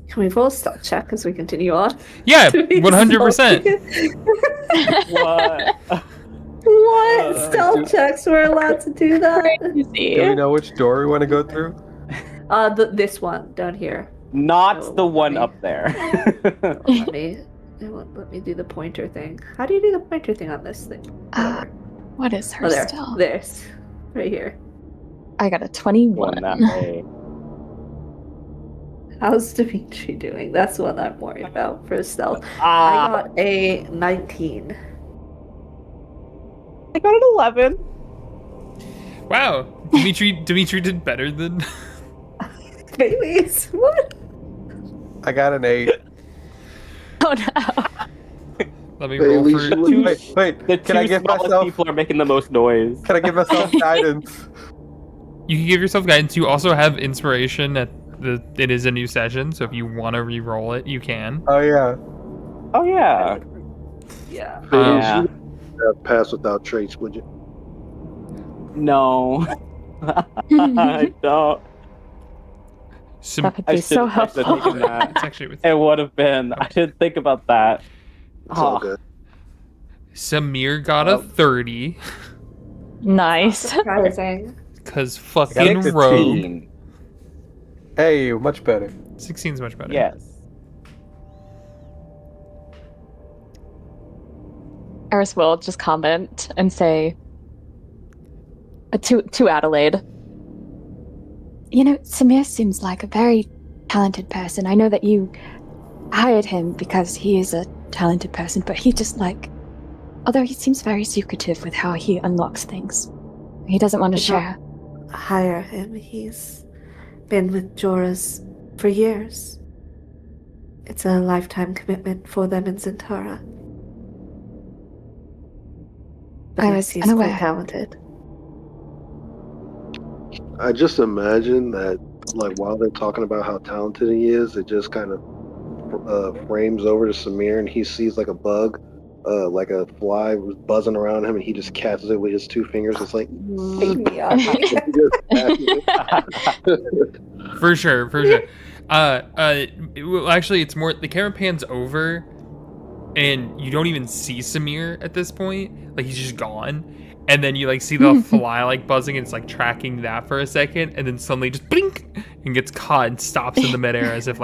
Can we roll a stealth check as we continue on? Yeah, To be 100%. stealthy? What? What? Stealth checks, we're allowed to do that? Do we know which door we want to go through? This one down here. Not the one up there. Let me, it won't let me do the pointer thing. How do you do the pointer thing on this thing? Uh, what is her Oh, there. still? This. Right here. I got a 21. One that way. How's Dimitri doing? That's what I'm worried about for stealth. I Ah, got a 19. I got an 11. Wow, Dimitri did better than. Babies, what? I got an 8. Oh no. Let me roll Bailey, for. you- Wait, The can I two give smallest myself? people are making the most noise. Can I give myself guidance? You can give yourself guidance. You also have inspiration it is a new session, so if you want to re-roll it, you can. Oh yeah. Oh yeah. Yeah. Bailey, Yeah. you would have passed without trace, would you? No. I don't. Some, That would I be so shouldn't have helpful. taken that. it's actually with It would have been. I didn't think about that. It's all Oh. good. Samir got a 30 Nice. Surprising. because I fucking got a rogue. 16. Hey, much better. 16 is much better. Yes. Eris will just comment and say to Adelaide. You know, Samir seems like a very talented person. I know that you hired him because he is a talented person, but he just although he seems very secretive with how he unlocks things. He doesn't want to It's not- share. Hire him. He's been with Jorah's for years. It's a lifetime commitment for them in Zentara. But I yes, was he's unaware. quite talented. I just imagine that, like, while they're talking about how talented he is, it just kind of frames over to Samir, and he sees like a bug, like a fly was buzzing around him, and he just catches it with his 2 fingers. It's like, Yeah. he just catches it. For sure. Well, actually, it's more the camera pans over, and you don't even see Samir at this point. Like he's just gone, and then you see the fly buzzing, and it's tracking that for a second, and then suddenly just blink and gets caught and stops in the midair as if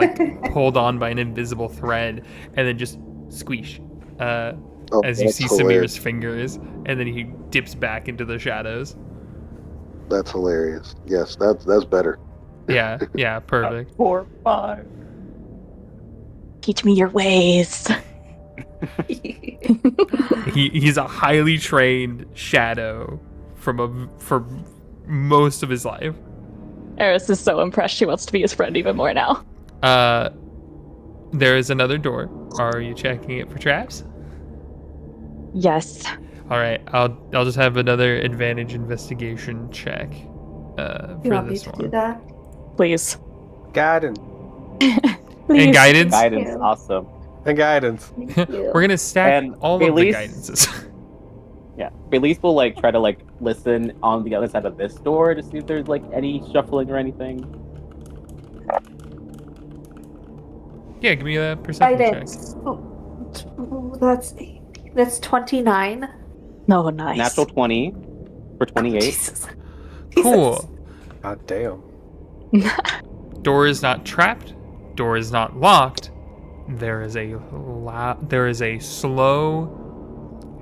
pulled on by an invisible thread, and then just squeeze. Oh, As you that's see hilarious. Samir's fingers, and then he dips back into the shadows. That's hilarious. Yes, that's better. Yeah, perfect. 4, 5. Teach me your ways. He's a highly trained shadow for most of his life. Eris is so impressed she wants to be his friend even more now. There is another door. Are you checking it for traps? Yes. All right, I'll just have another advantage investigation check You for want me this to do one. that? Please. Guidance. And guidance. Guidance, you. awesome. And guidance. Thank you. We're gonna stack And all of the Elise- guidances. Yeah. Release will try to listen on the other side of this door to see if there's any shuffling or anything. Yeah, give me a perception check. Guidance. Oh, that's 29. No, nice. Natural 20 for 28. Jesus. Cool. God damn. Door is not trapped. Door is not locked. There is a slow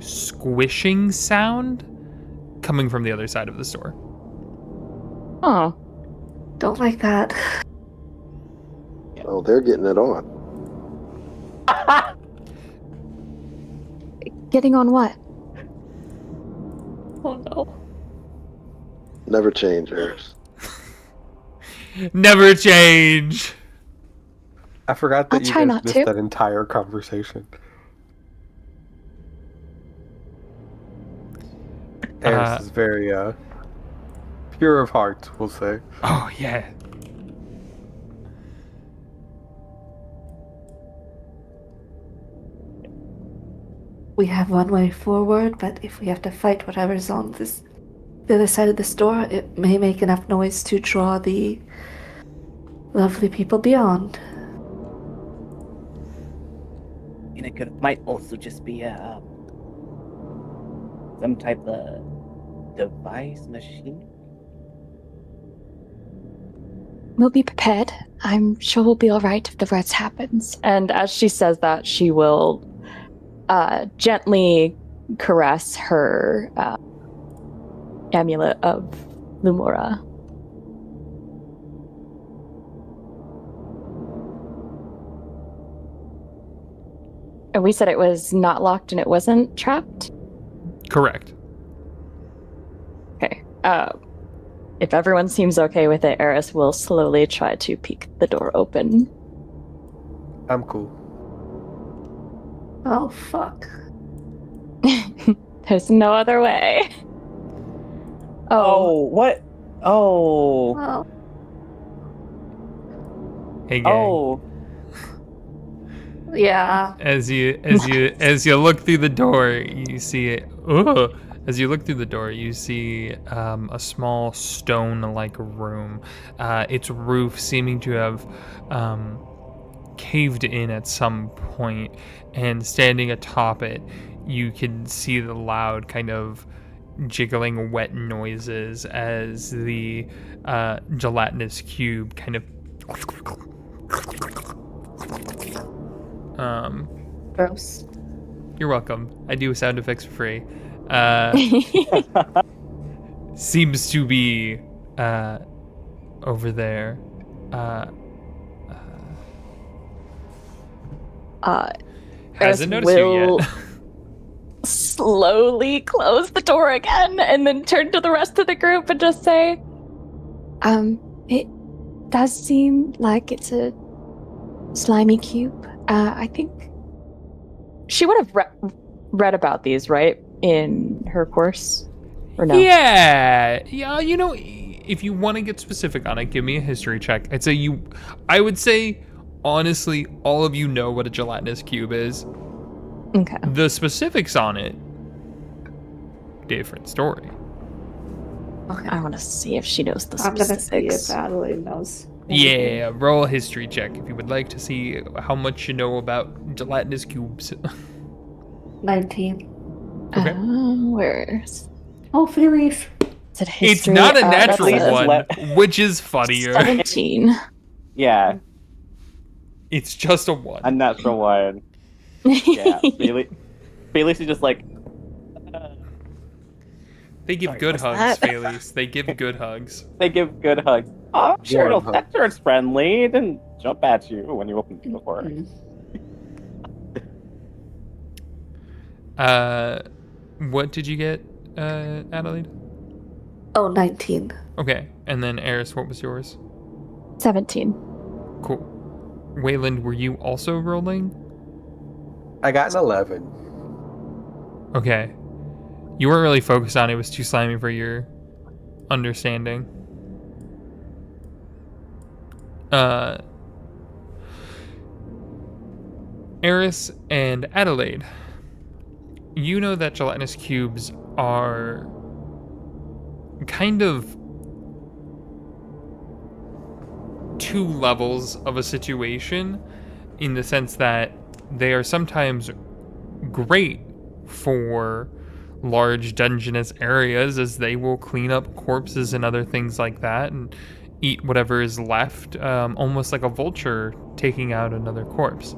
squishing sound coming from the other side of the store. Oh. Don't like that. Oh, they're getting it on. Getting on what? Oh no. Never change, Eris. Never change. I forgot that I'll you try guys not missed to. that entire conversation. Eris is very pure of heart, we'll say. Oh yeah. We have one way forward, but if we have to fight whatever's on the other side of this door, it may make enough noise to draw the lovely people beyond. And it might also just be some type of device, machine. We'll be prepared. I'm sure we'll be all right if the worst happens. And as she says that, she will gently caress her amulet of Lumora. And we said it was not locked and it wasn't trapped? Correct. Okay. If everyone seems okay with it, Eris will slowly try to peek the door open. I'm cool. Oh, fuck. There's no other way. Oh, what? Oh. Well, Hey gang. Oh. yeah. As you look through the door, you see it. As you look through the door, you see a small stone-like room. Its roof seeming to have caved in at some point, and standing atop it, you can see the loud kind of jiggling wet noises as the gelatinous cube kind of Gross. you're welcome. I do sound effects for free. Seems to be over there. Hasn't noticed you yet. Slowly close the door again and then turn to the rest of the group and just say, it does seem like it's a slimy cube. I think she would have read about these, right, in her course, or no? Yeah. You know, if you want to get specific on it, give me a history check. I would say, honestly, all of you know what a gelatinous cube is. Okay. The specifics on it, different story. Okay. I want to see if she knows the I'm gonna see specifics. if Adelaide knows. Yeah, roll a history check if you would like to see how much you know about gelatinous cubes. 19. Okay. Where's Oh, Phillies. is it history? It's not a That's natural a- one, which is funnier. 17. Yeah, It's just a 1. a natural one. Yeah, Felix is just like. They give Sorry, good what's hugs, that? Felix. They give good hugs. They give good hugs. Oh, sure, Warm hug. that turns friendly. It didn't jump at you when you opened the door. What did you get, Adelaide? Oh, 19. Okay, and then Eris, what was yours? 17. Cool. Wayland, were you also rolling? I got an 11. Okay. You weren't really focused on it. It was too slimy for your understanding. Eris and Adelaide, you know that gelatinous cubes are kind of two levels of a situation, in the sense that they are sometimes great for large dungeonous areas, as they will clean up corpses and other things like that and eat whatever is left, almost like a vulture taking out another corpse.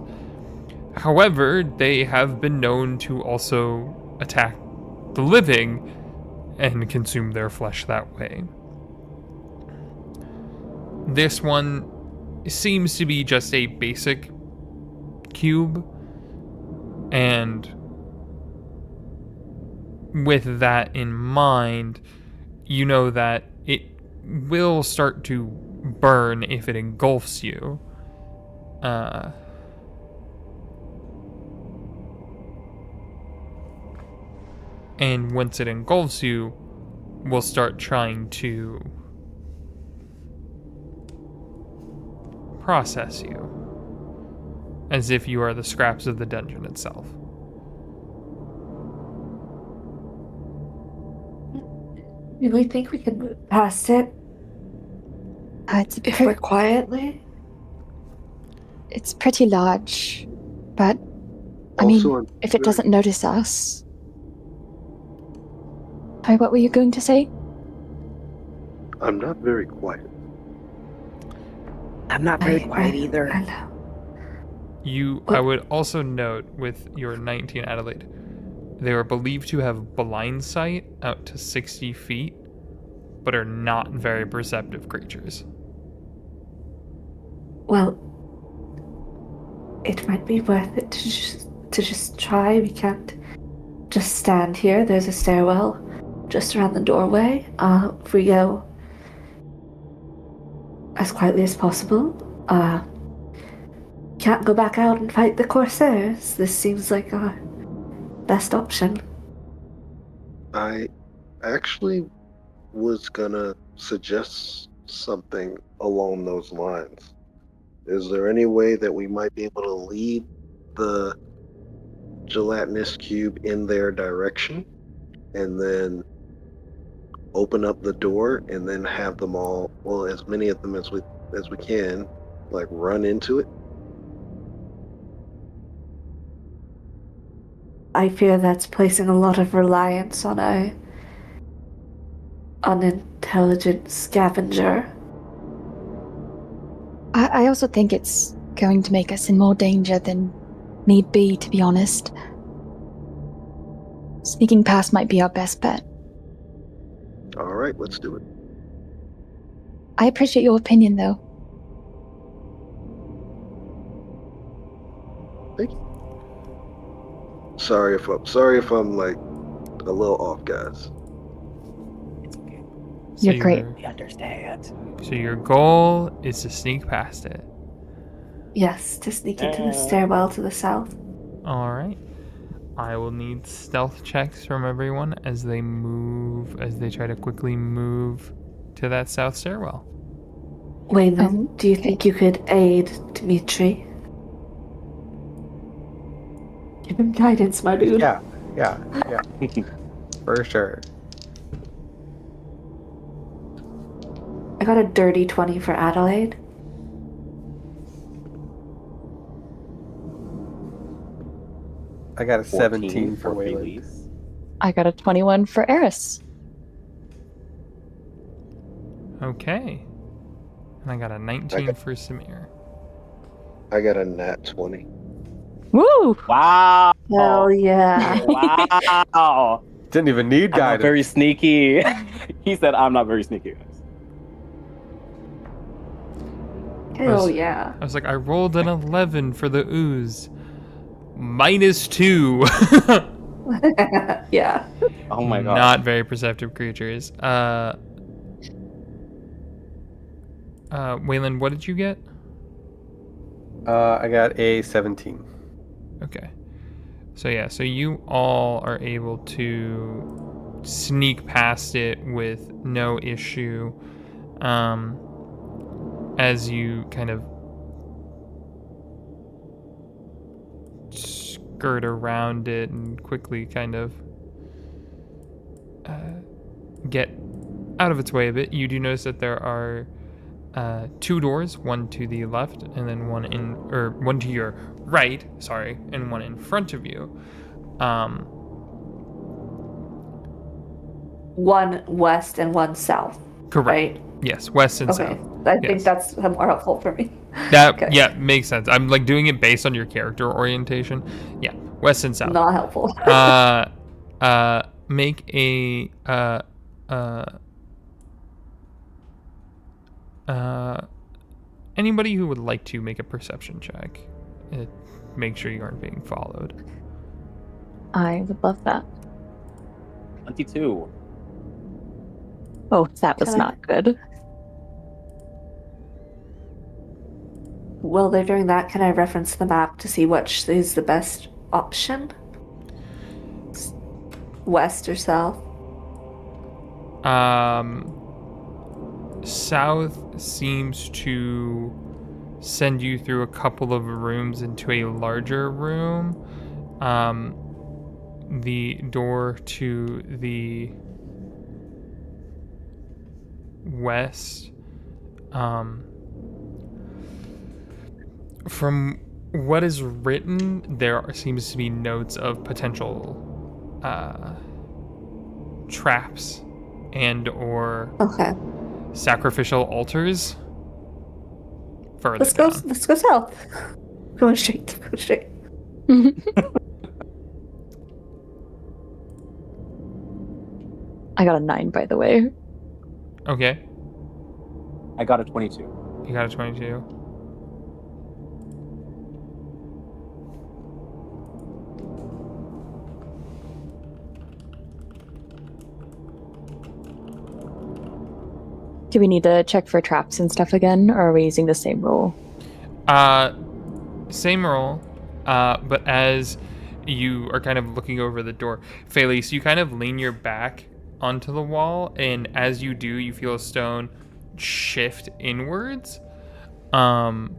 However, they have been known to also attack the living and consume their flesh that way. This one seems to be just a basic cube, and with that in mind, you know that it will start to burn if it engulfs you. And once it engulfs you, we'll start trying to process you as if you are the scraps of the dungeon itself. Do we think we can move past it It's if we're quietly? it's pretty large, but I Also, mean, if it doesn't notice us. Sorry, what were you going to say? I'm not very quiet. I'm not very quiet either. I know. I would also note with your 19 Adelaide, they are believed to have blind sight out to 60 feet, but are not very perceptive creatures. Well, it might be worth it to just try. We can't just stand here. There's a stairwell just around the doorway. If we go as quietly as possible, can't go back out and fight the Corsairs. This seems like our best option. I actually was gonna suggest something along those lines. Is there any way that we might be able to lead the gelatinous cube in their direction and then open up the door and then have them all, well, as many of them as we can, like run into it? I fear that's placing a lot of reliance on an unintelligent scavenger. I also think it's going to make us in more danger than need be, to be honest. Sneaking past might be our best bet. All right, let's do it. I appreciate your opinion, though. Thank you. Sorry if I'm like a little off, guys. It's okay. You're great. We understand. So your goal is to sneak past it. Yes, to sneak into the stairwell to the south. All right. I will need stealth checks from everyone as they try to quickly move to that south stairwell. Wayland, do you think you could aid Dimitri? Give him guidance, my dude. Yeah. For sure. I got a dirty 20 for Adelaide. I got a 17 14 for Wayland. Felice. I got a 21 for Eris. Okay. And I got a 19 for Samir. I got a nat 20. Woo! Wow. Hell yeah. Wow. Didn't even need I'm not guidance. very sneaky. He said I'm not very sneaky, guys. Hell yeah. I was like, I rolled an 11 for the ooze. -2. Yeah. Oh my god. Not very perceptive creatures. Waylon, what did you get? I got a 17. Okay. So yeah, so you all are able to sneak past it with no issue. As you kind of skirt around it and quickly kind of get out of its way a bit, you do notice that there are 2 doors, one to the left and then one to your right, sorry, and one in front of you. One west and one south. Correct. Right? Yes, west and Okay. south. I think Yes. that's more helpful for me. That Okay. yeah, makes sense. I'm like doing it based on your character orientation. Yeah, west and south. Not helpful. Make a Anybody who would like to make a perception check, make sure you aren't being followed. I would love that. 22. Oh, that was Can I- not good. While they're doing that, can I reference the map to see which is the best option? West or south? South seems to send you through a couple of rooms into a larger room. The door to the west, from what is written, there seems to be notes of potential traps and or Okay. sacrificial altars further down. Let's go south. Go straight. Go straight. I got a 9, by the way. Okay, I got a 22. you got a 22. Do we need to check for traps and stuff again, or are we using the same rule? Same roll, but as you are kind of looking over the door, Felice, you kind of lean your back onto the wall, and as you do, you feel a stone shift inwards, and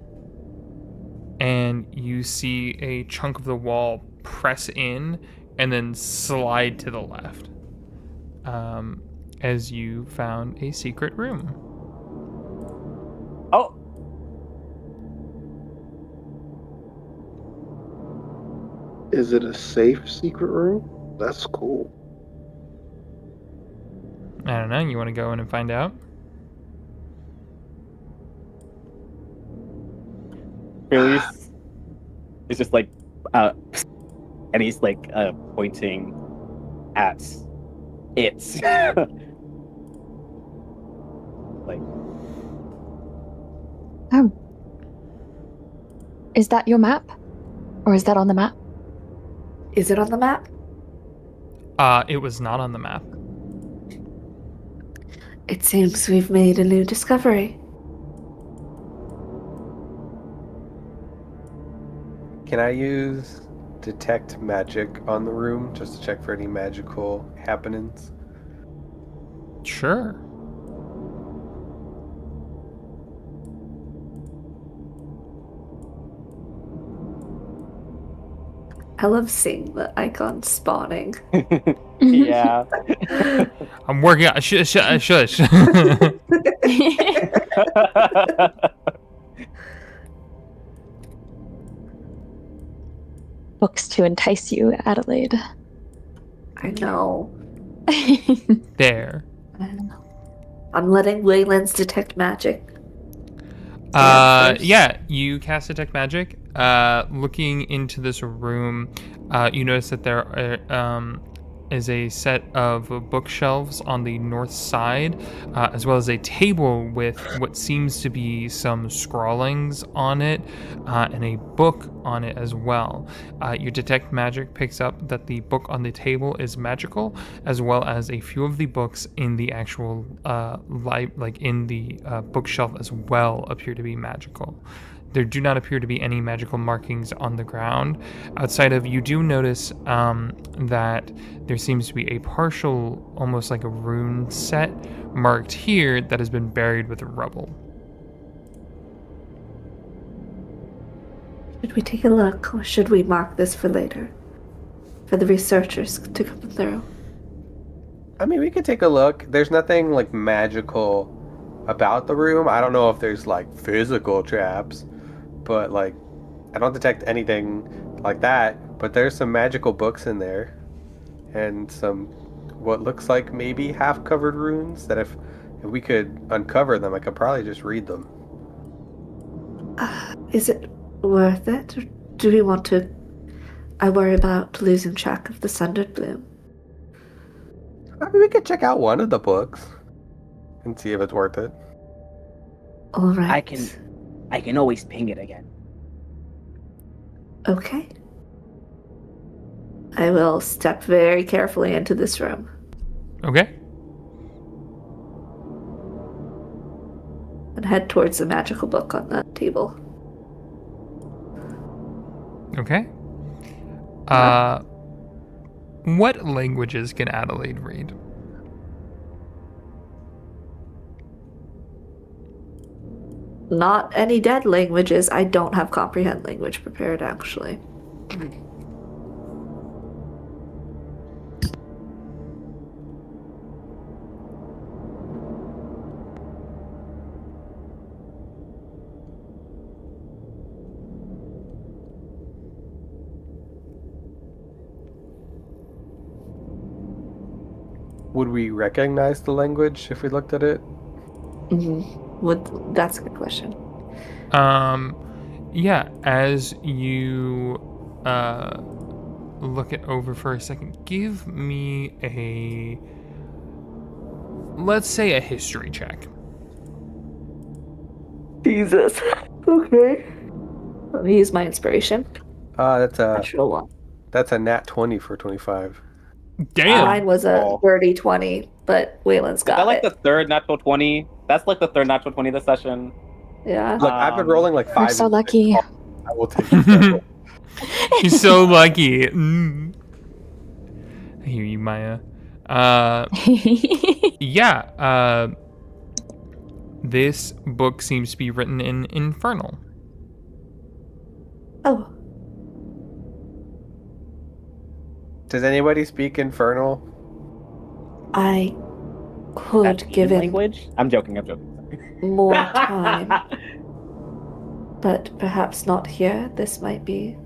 you see a chunk of the wall press in and then slide to the left, as you found a secret room. Oh! Is it a safe secret room? That's cool. I don't know, you want to go in and find out? Release is just like, and he's like pointing at it. Like, Oh. Is that your map? Or is that on the map? Is it on the map? It was not on the map. It seems we've made a new discovery. Can I use detect magic on the room just to check for any magical happenings? Sure. I love seeing the icon spawning. yeah. I'm working on shush. Books to entice you, Adelaide. I know. There. I'm letting Waylands detect magic. Yeah, you cast detect magic. Looking into this room, you notice that there is a set of bookshelves on the north side, as well as a table with what seems to be some scrawlings on it, and a book on it as well. Your detect magic picks up that the book on the table is magical, as well as a few of the books in the actual in the bookshelf as well appear to be magical. There do not appear to be any magical markings on the ground. Outside of, you do notice that there seems to be a partial, almost like a rune set, marked here that has been buried with rubble. Should we take a look, or should we mark this for later? For the researchers to come through? I mean, we could take a look. There's nothing like magical about the room. I don't know if there's like physical traps, but like I don't detect anything like that. But there's some magical books in there, and some what looks like maybe half-covered runes that if we could uncover them, I could probably just read them. Is it worth it, or do we want to? I worry about losing track of the Sundered Bloom. I mean, we could check out one of the books and see if it's worth it. All right. I can I can always ping it again. Okay. I will step very carefully into this room. Okay. And head towards the magical book on the table. Okay. What languages can Adelaide read? Not any dead languages. I don't have comprehend language prepared, actually. Would we recognize the language if we looked at it? That's a good question. Yeah, as you look it over for a second, give me let's say a history check. Jesus. Okay. Let me use my inspiration. That's a Natural one. nat 20 for 25. Damn. Mine was a dirty 20, but Waylon's Is got that like it. the third natural 20? That's like the third natural 20 this session. Yeah. Look, I've been rolling like 5. We're so lucky. I will take it. He's so lucky. I hear you, Maya. Yeah. This book seems to be written in Infernal. Oh. Does anybody speak Infernal? I could That's give in him language? I'm joking. more time. But perhaps not here. This might be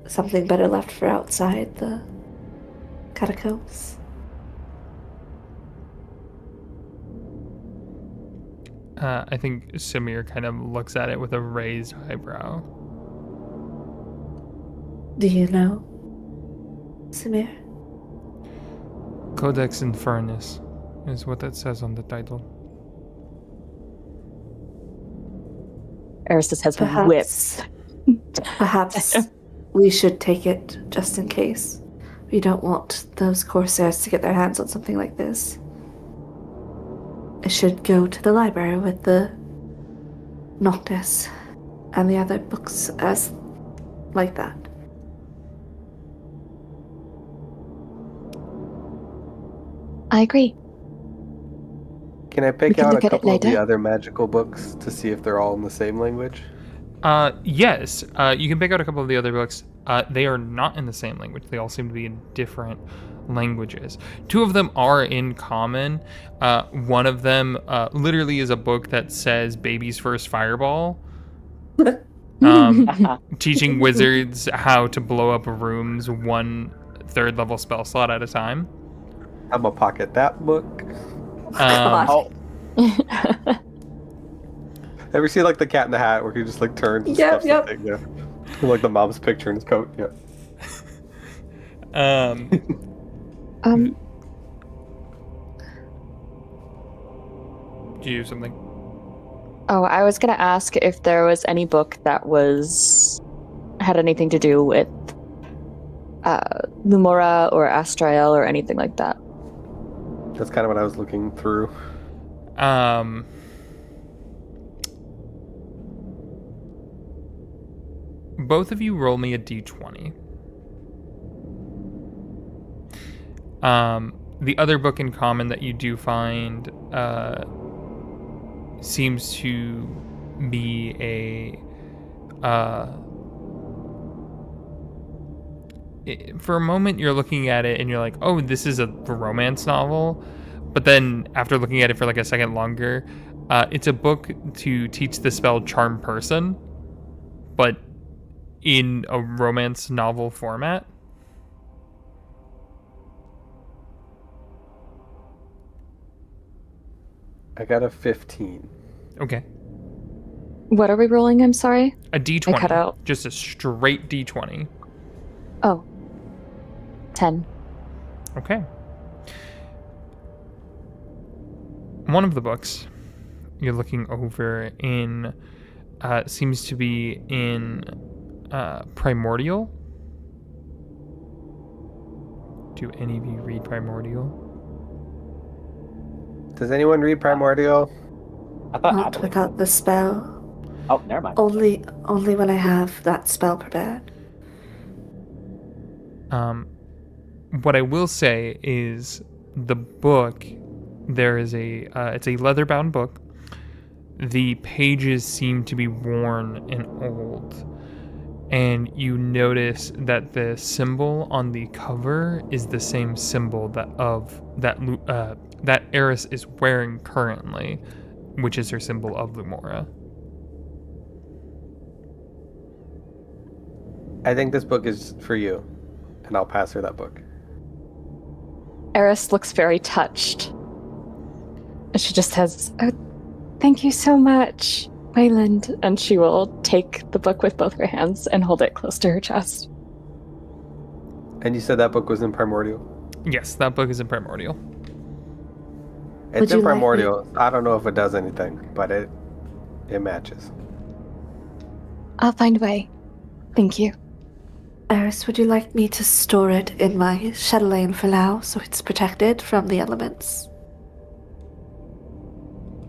something better left for outside the catacombs. I think Samir kind of looks at it with a raised eyebrow. Do you know, Samir? Codex Infernus is what that says on the title. Aristus has whips. Perhaps we should take it just in case. We don't want those Corsairs to get their hands on something like this. It should go to the library with the Noctis and the other books as like that. I agree. Can I We pick can out a look at it couple of the later. other magical books to see if they're all in the same language? Yes, you can pick out a couple of the other books. They are not in the same language. They all seem to be in different languages. Two of them are in common. One of them literally is a book that says Baby's First Fireball. Teaching wizards how to blow up rooms 1 third level spell slot at a time. I'm gonna pocket that book. Oh, Ever see like the Cat in the Hat where he just like turns and Yep, stuffs yep. the thing? Yeah. Like the mom's picture in his coat. Yeah. Do you have something? Oh, I was gonna ask if there was any book that had anything to do with Lumora or Astrael or anything like that. That's kind of what I was looking through. Both of you roll me a d20. The other book in common that you do find seems to be for a moment you're looking at it and you're like, oh, this is a romance novel. But then after looking at it for like a second longer, it's a book to teach the spell Charm Person, but in a romance novel format. I got a 15. Okay. What are we rolling? I'm sorry. A d20. I cut out. Just a straight d20. Oh. 10. Okay. One of the books you're looking over in seems to be in Primordial. Do any of you read Primordial? Does anyone read Primordial? I thought Not Adelaide without would. the spell. Oh, never mind. Only when I have that spell prepared. What I will say is the book. There is it's a leather-bound book. The pages seem to be worn and old, and you notice that the symbol on the cover is the same symbol that Eris is wearing currently, which is her symbol of Lumora. I think this book is for you, and I'll pass her that book. Eris looks very touched. And she just says, Oh, thank you so much, Wayland. and she will take the book with both her hands and hold it close to her chest. And you said that book was in Primordial? Yes, that book is in Primordial. It's you in like Primordial. I don't know if it does anything, but it matches. I'll find a way. Thank you. Eris, would you like me to store it in my chatelaine for now, so it's protected from the elements?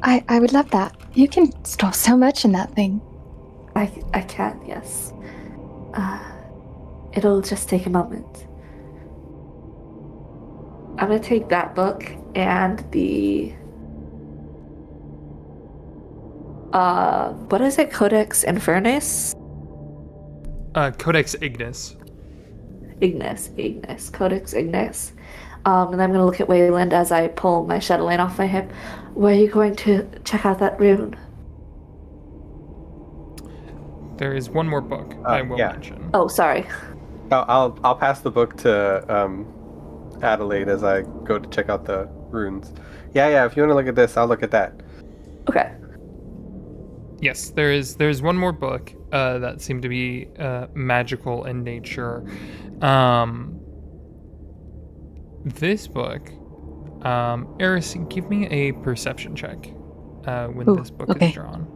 I would love that. You can store so much in that thing. I can, yes. It'll just take a moment. I'm gonna take that book and the what is it? Codex Infernus? Codex Ignis. Ignis. Codex Ignis. And I'm gonna look at Wayland as I pull my chatelaine off my hip. Where are you going to check out that rune? There is one more book I will mention. Oh, sorry. I'll pass the book to Adelaide as I go to check out the runes. Yeah. If you want to look at this, I'll look at that. Okay. Yes, there's one more book that seemed to be magical in nature. This book, Eris, give me a perception check when this book is drawn.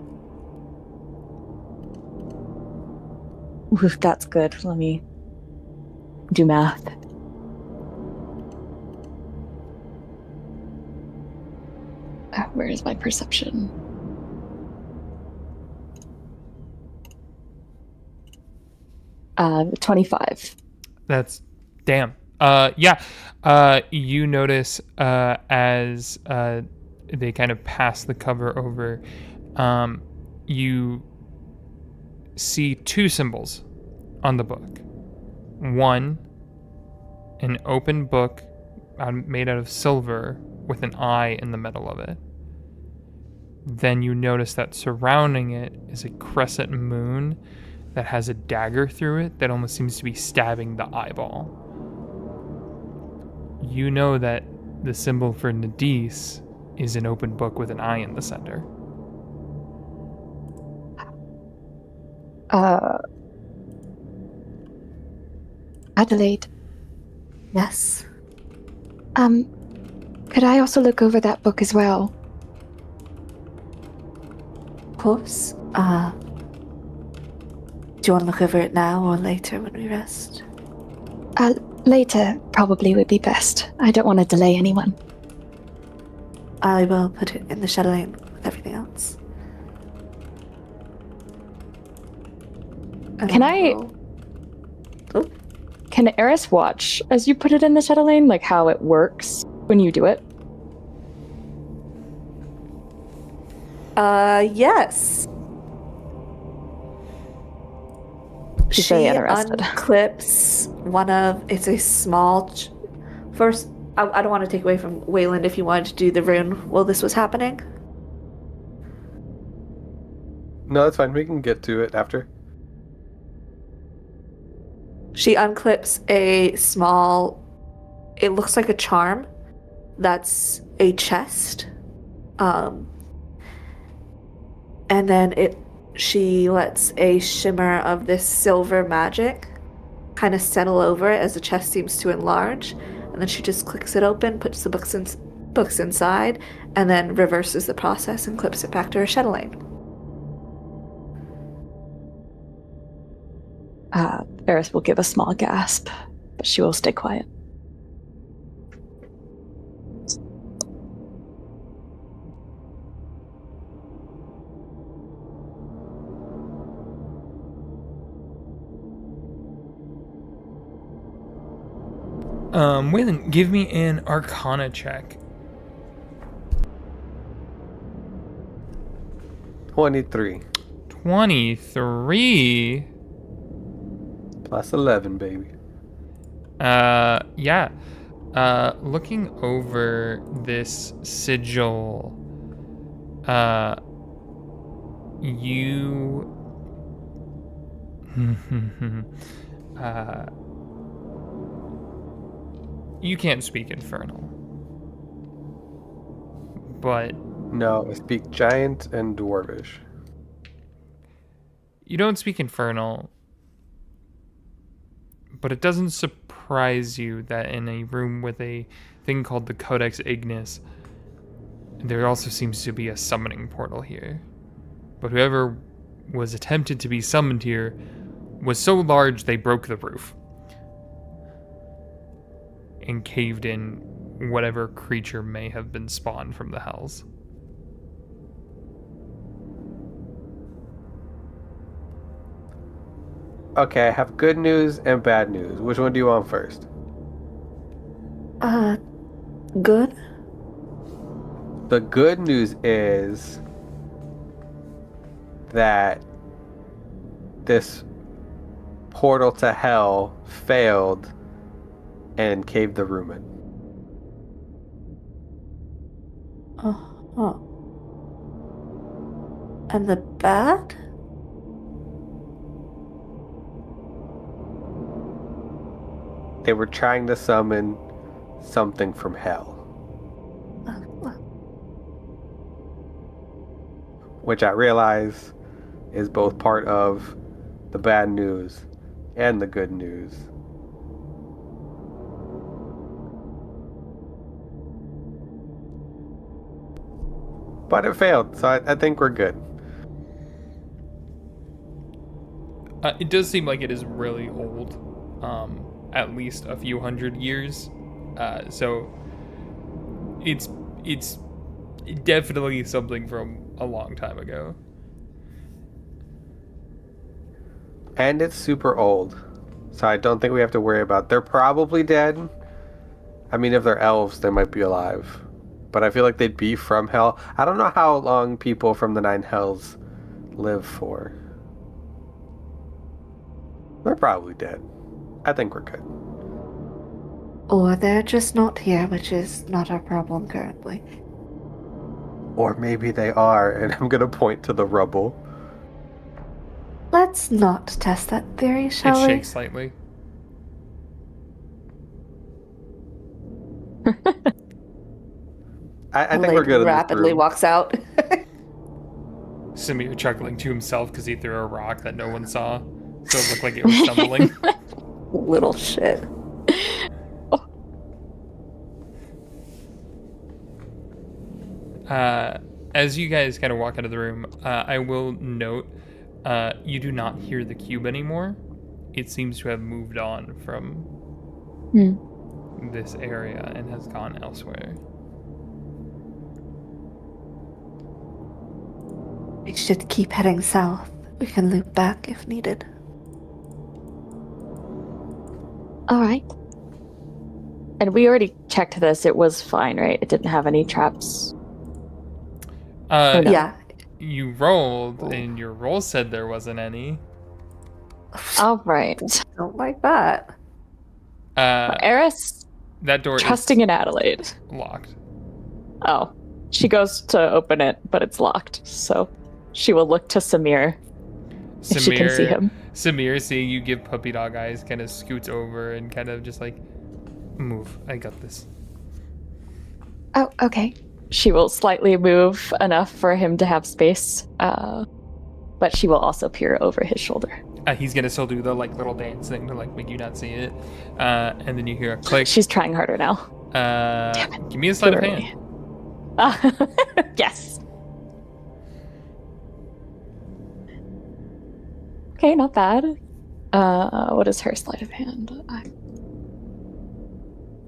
Oof, that's good. Let me do math. Where is my perception? Uh, 25. That's damn. You notice as they kind of pass the cover over, you see two symbols on the book. One, an open book made out of silver with an eye in the middle of it. Then you notice that surrounding it is a crescent moon that has a dagger through it that almost seems to be stabbing the eyeball. You know that the symbol for Nadis is an open book with an eye in the center. Adelaide, Yes. could I also look over that book as well? Of course. Do you want to look over it now or later when we rest? Later probably would be best. I don't want to delay anyone. I will put it in the chatelaine with everything else. And Can I I- will- Oh, Can Eris watch as you put it in the chatelaine, like how it works when you do it? yes. She's She very interested. unclips one of. It's a small. First, I don't want to take away from Wayland if you wanted to do the rune while this was happening. No, that's fine. We can get to it after. She unclips a small. It looks like a charm. That's a chest. And then she lets a shimmer of this silver magic kind of settle over it as the chest seems to enlarge. And then she just clicks it open, puts the books inside, and then reverses the process and clips it back to her chatelaine. Eris will give a small gasp, but she will stay quiet. Waylon, give me an Arcana check. 23. 23. Plus 11, baby. Yeah. Looking over this sigil, you, you can't speak Infernal, but No, I speak Giant and Dwarvish. you don't speak Infernal, but it doesn't surprise you that in a room with a thing called the Codex Ignis, there also seems to be a summoning portal here. But whoever was attempted to be summoned here was so large they broke the roof and caved in whatever creature may have been spawned from the hells. Okay, I have good news and bad news. Which one do you want first? Good? The good news is that this portal to hell failed and caved the room in. Uh-huh. And the bad? They were trying to summon something from hell, which I realize is both part of the bad news and the good news. But it failed, so I think we're good. It does seem like it is really old, at least a few hundred years. So it's definitely something from a long time ago. And it's super old, so I don't think we have to worry about. They're probably dead. I mean, if they're elves, they might be alive. But I feel like they'd be from hell. I don't know how long people from the Nine Hells live for. They're probably dead. I think we're good. Or they're just not here, which is not our problem currently. Or maybe they are, and I'm gonna point to the rubble. Let's not test that theory, shall It we? shakes slightly. I think we're good in this rapidly room. walks out. Samir chuckling to himself because he threw a rock that no one saw, so it looked like it was stumbling. Little shit. As you guys kind of walk out of the room, I will note you do not hear the cube anymore. It seems to have moved on from this area and has gone elsewhere. We should keep heading south. We can loop back if needed. All right. And we already checked this. It was fine, right? It didn't have any traps. No? Yeah. You rolled, and your roll said there wasn't any. All right. Don't like that. Eris, That door trusting in Adelaide. is locked. Oh, she goes to open it, but it's locked. So she will look to Samir if she can see him. Samir, seeing you give puppy dog eyes, kind of scoots over and kind of just like, move. I got this. Oh, okay. She will slightly move enough for him to have space, but she will also peer over his shoulder. He's gonna still do the like little dance thing to like make you not see it, and then you hear a click. She's trying harder now. Damn it. Give me a sleight of hand. Yes. Okay, not bad. What is her sleight of hand?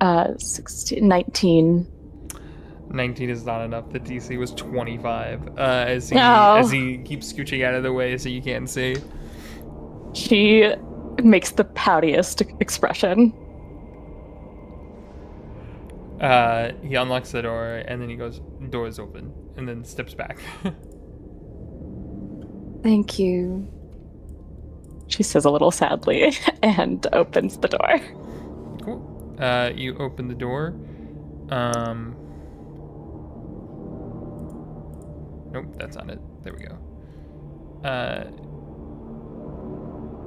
19. 19 is not enough. The DC was 25. As he keeps scooching out of the way so you can't see. She makes the poutiest expression. He unlocks the door and then he goes, "Door is open," and then steps back. Thank you. She says a little sadly and opens the door. Cool. You open the door. Nope, that's not it. There we go.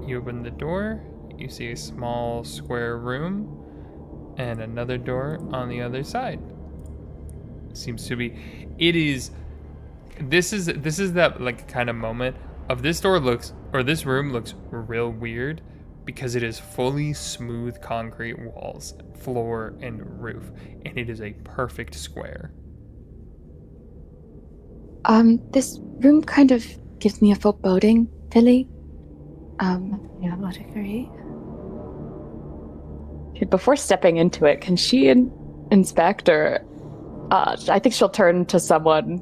You open the door. You see a small square room and another door on the other side. Seems to be. It is. This is that like kind of moment of this room looks real weird because it is fully smooth concrete walls, floor, and roof, and it is a perfect square. This room kind of gives me a foreboding, Philly. Yeah, I would agree. Before stepping into it, can she inspect or... I think she'll turn to someone,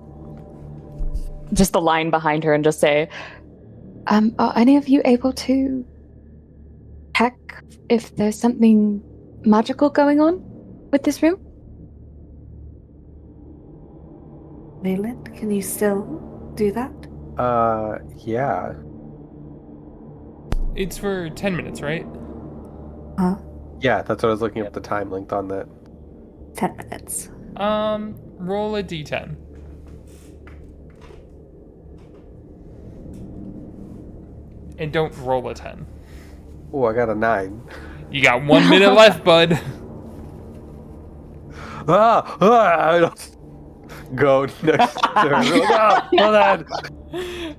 just the line behind her, and just say, are any of you able to check if there's something magical going on with this room? Leyland, can you still do that? Yeah. It's for 10 minutes, right? Huh? Yeah, that's what I was looking up the time length on that. 10 minutes. Roll a d10. And don't roll a 10. Oh, I got a 9. You got 1 minute left, bud. Go next turn. Hold on.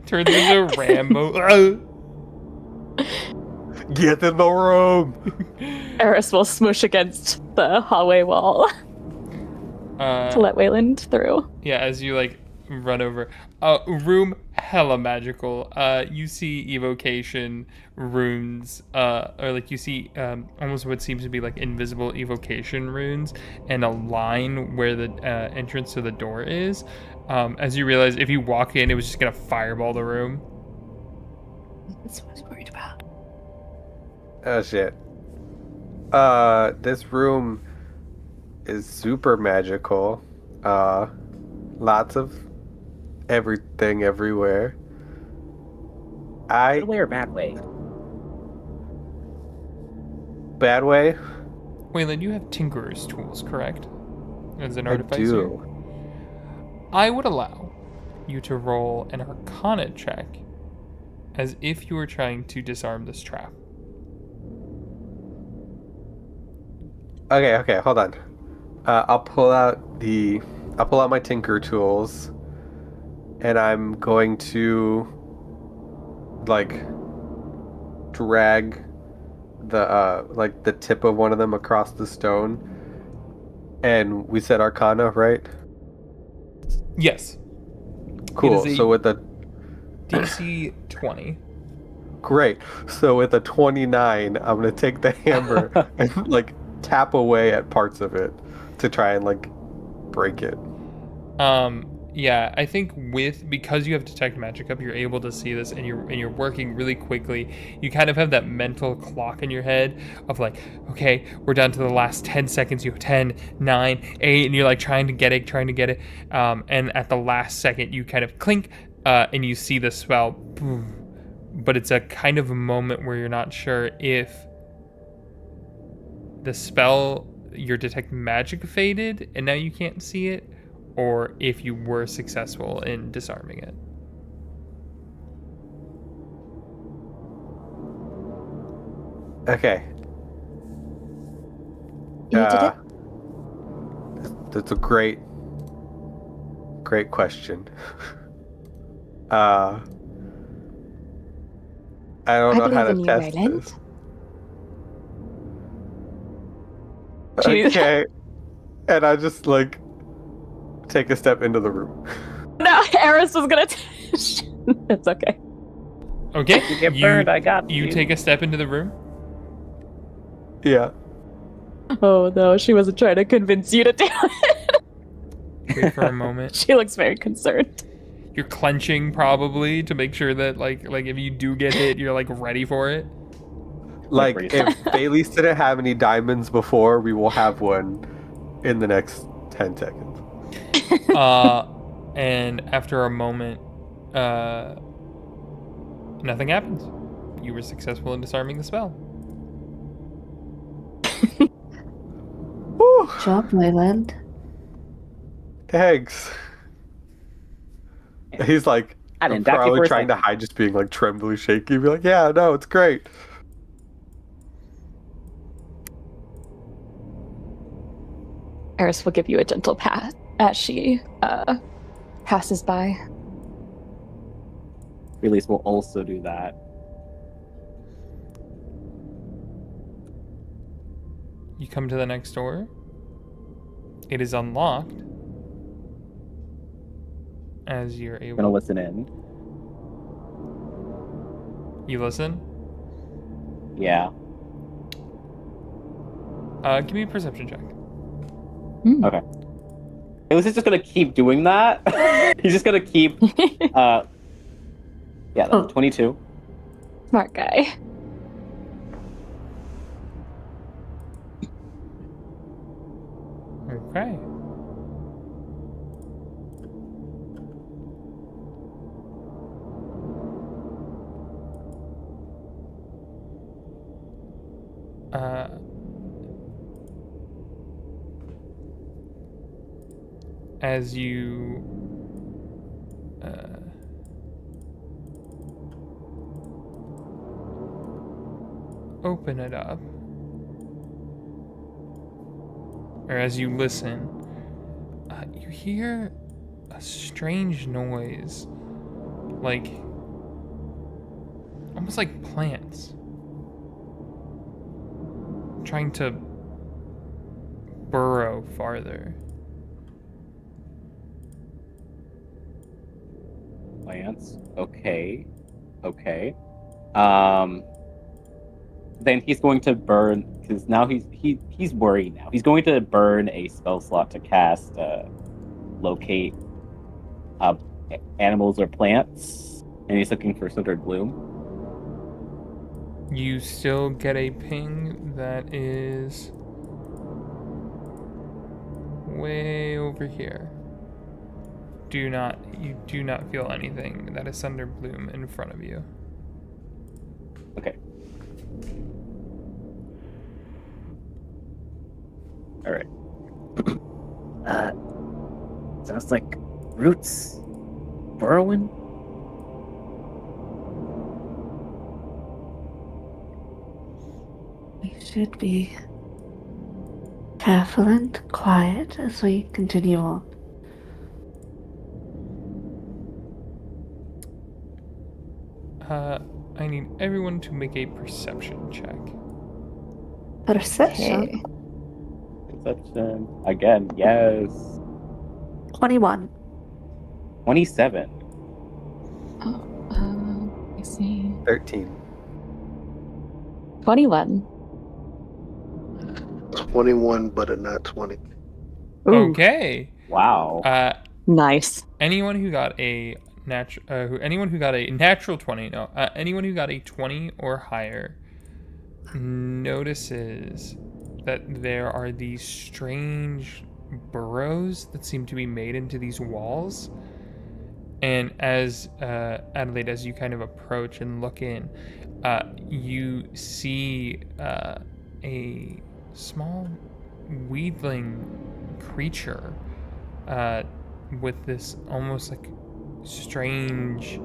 Turns into Rambo. Get in the room. Eris will smoosh against the hallway wall to let Wayland through. Yeah, as you like run over. Room hella magical. You see evocation runes, or like you see almost what seems to be like invisible evocation runes, and a line where the entrance to the door is. As you realize, if you walk in, it was just gonna fireball the room. That's what I was worried about. Oh shit. This room is super magical. Lots of everything everywhere. Good way or bad way? Bad way? Waylon, you have Tinkerer's tools, correct? As an I artificer? do. I would allow you to roll an Arcana check as if you were trying to disarm this trap. Okay, hold on. I'll pull out my Tinker tools, and I'm going to like drag the tip of one of them across the stone. And we said Arcana, right? Yes. Cool. So with the DC 20. Great. So with a 29, I'm gonna take the hammer and like tap away at parts of it to try and like break it. Yeah, I think because you have Detect Magic up, you're able to see this, and you're working really quickly. You kind of have that mental clock in your head of like, okay, we're down to the last 10 seconds. You have 10, 9, 8, and you're like trying to get it. And at the last second, you kind of clink, and you see the spell. Boom. But it's a kind of a moment where you're not sure if the spell, your Detect Magic faded, and now you can't see it, or if you were successful in disarming it. Okay. You did it? That's a great question. I don't know how to test this. Okay. And I just like take a step into the room. No, Eris was gonna. It's okay. Okay. You get burned, I got you. You take a step into the room. Yeah. Oh no, she wasn't trying to convince you to do it. Wait for a moment. She looks very concerned. You're clenching probably to make sure that like if you do get hit, you're like ready for it. Like, brace. if Bailey's didn't have any diamonds before, we will have one in the next 10 seconds. And after a moment, nothing happens. You were successful in disarming the spell. Woo! Good job, Leyland. Thanks. He's like, I didn't doubt you probably for a trying to second. hide just being like trembly, shaky. Be like, yeah, no, it's great. Eris will give you a gentle pat as she passes by. Release will also do that. You come to the next door. It is unlocked. As you're I'm able, gonna listen in. you listen. Yeah. Give me a perception check. Okay. Release is just gonna keep doing that. He's just gonna keep. Yeah, that's Oh. 22. Smart guy. Okay. As you open it up, or as you listen, you hear a strange noise, like almost like plants trying to burrow farther. Plants. Okay. Okay. Then he's going to burn, because now he's worried now. He's going to burn a spell slot to cast locate animals or plants, and he's looking for Sundered Bloom. You still get a ping that is way over here. You do not feel anything that is Sunder Bloom in front of you. Okay. All right. Sounds like roots burrowing. We should be careful and quiet as we continue on. I need everyone to make a perception check. Perception. Okay. Perception. Again, yes. 21. 27. I see. 13. 21. 21, but a not 20. Ooh, Okay. Wow. nice. Anyone who got a anyone who got a natural 20, anyone who got a 20 or higher notices that there are these strange burrows that seem to be made into these walls. And as Adelaide, as you kind of approach and look in, you see a small weedling creature with this almost like strange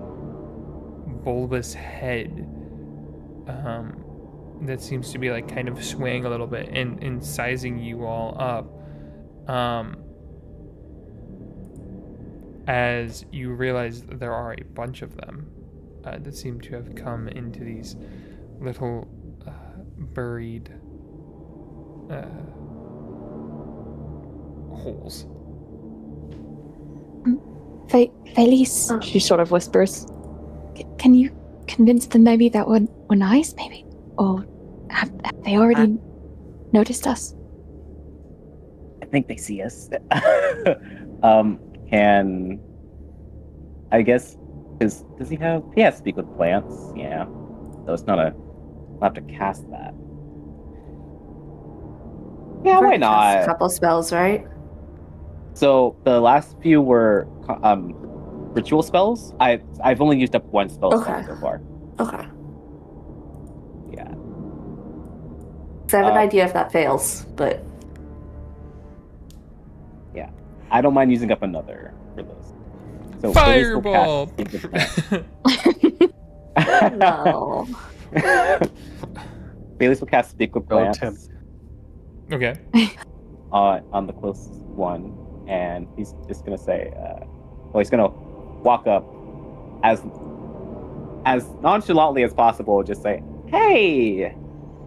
bulbous head that seems to be like kind of swaying a little bit and sizing you all up. As you realize that there are a bunch of them that seem to have come into these little buried holes. Felice, She sort of whispers. can you convince them maybe that we're nice, maybe? Or have they already noticed us? I think they see us. Can I guess? Does he have? He has speak with plants. Yeah. So it's not a. I'll have to cast that. Yeah, why not? A couple spells, right? So the last few were ritual spells. I've only used up one spell slot so far. Okay. Yeah. So I have an idea if that fails, but yeah, I don't mind using up another for this. So Fireball. no. Bailey's will cast Speak with Go, Plants Tim. Okay. on the closest one, and he's just gonna say, he's gonna walk up as nonchalantly as possible, just say, "Hey,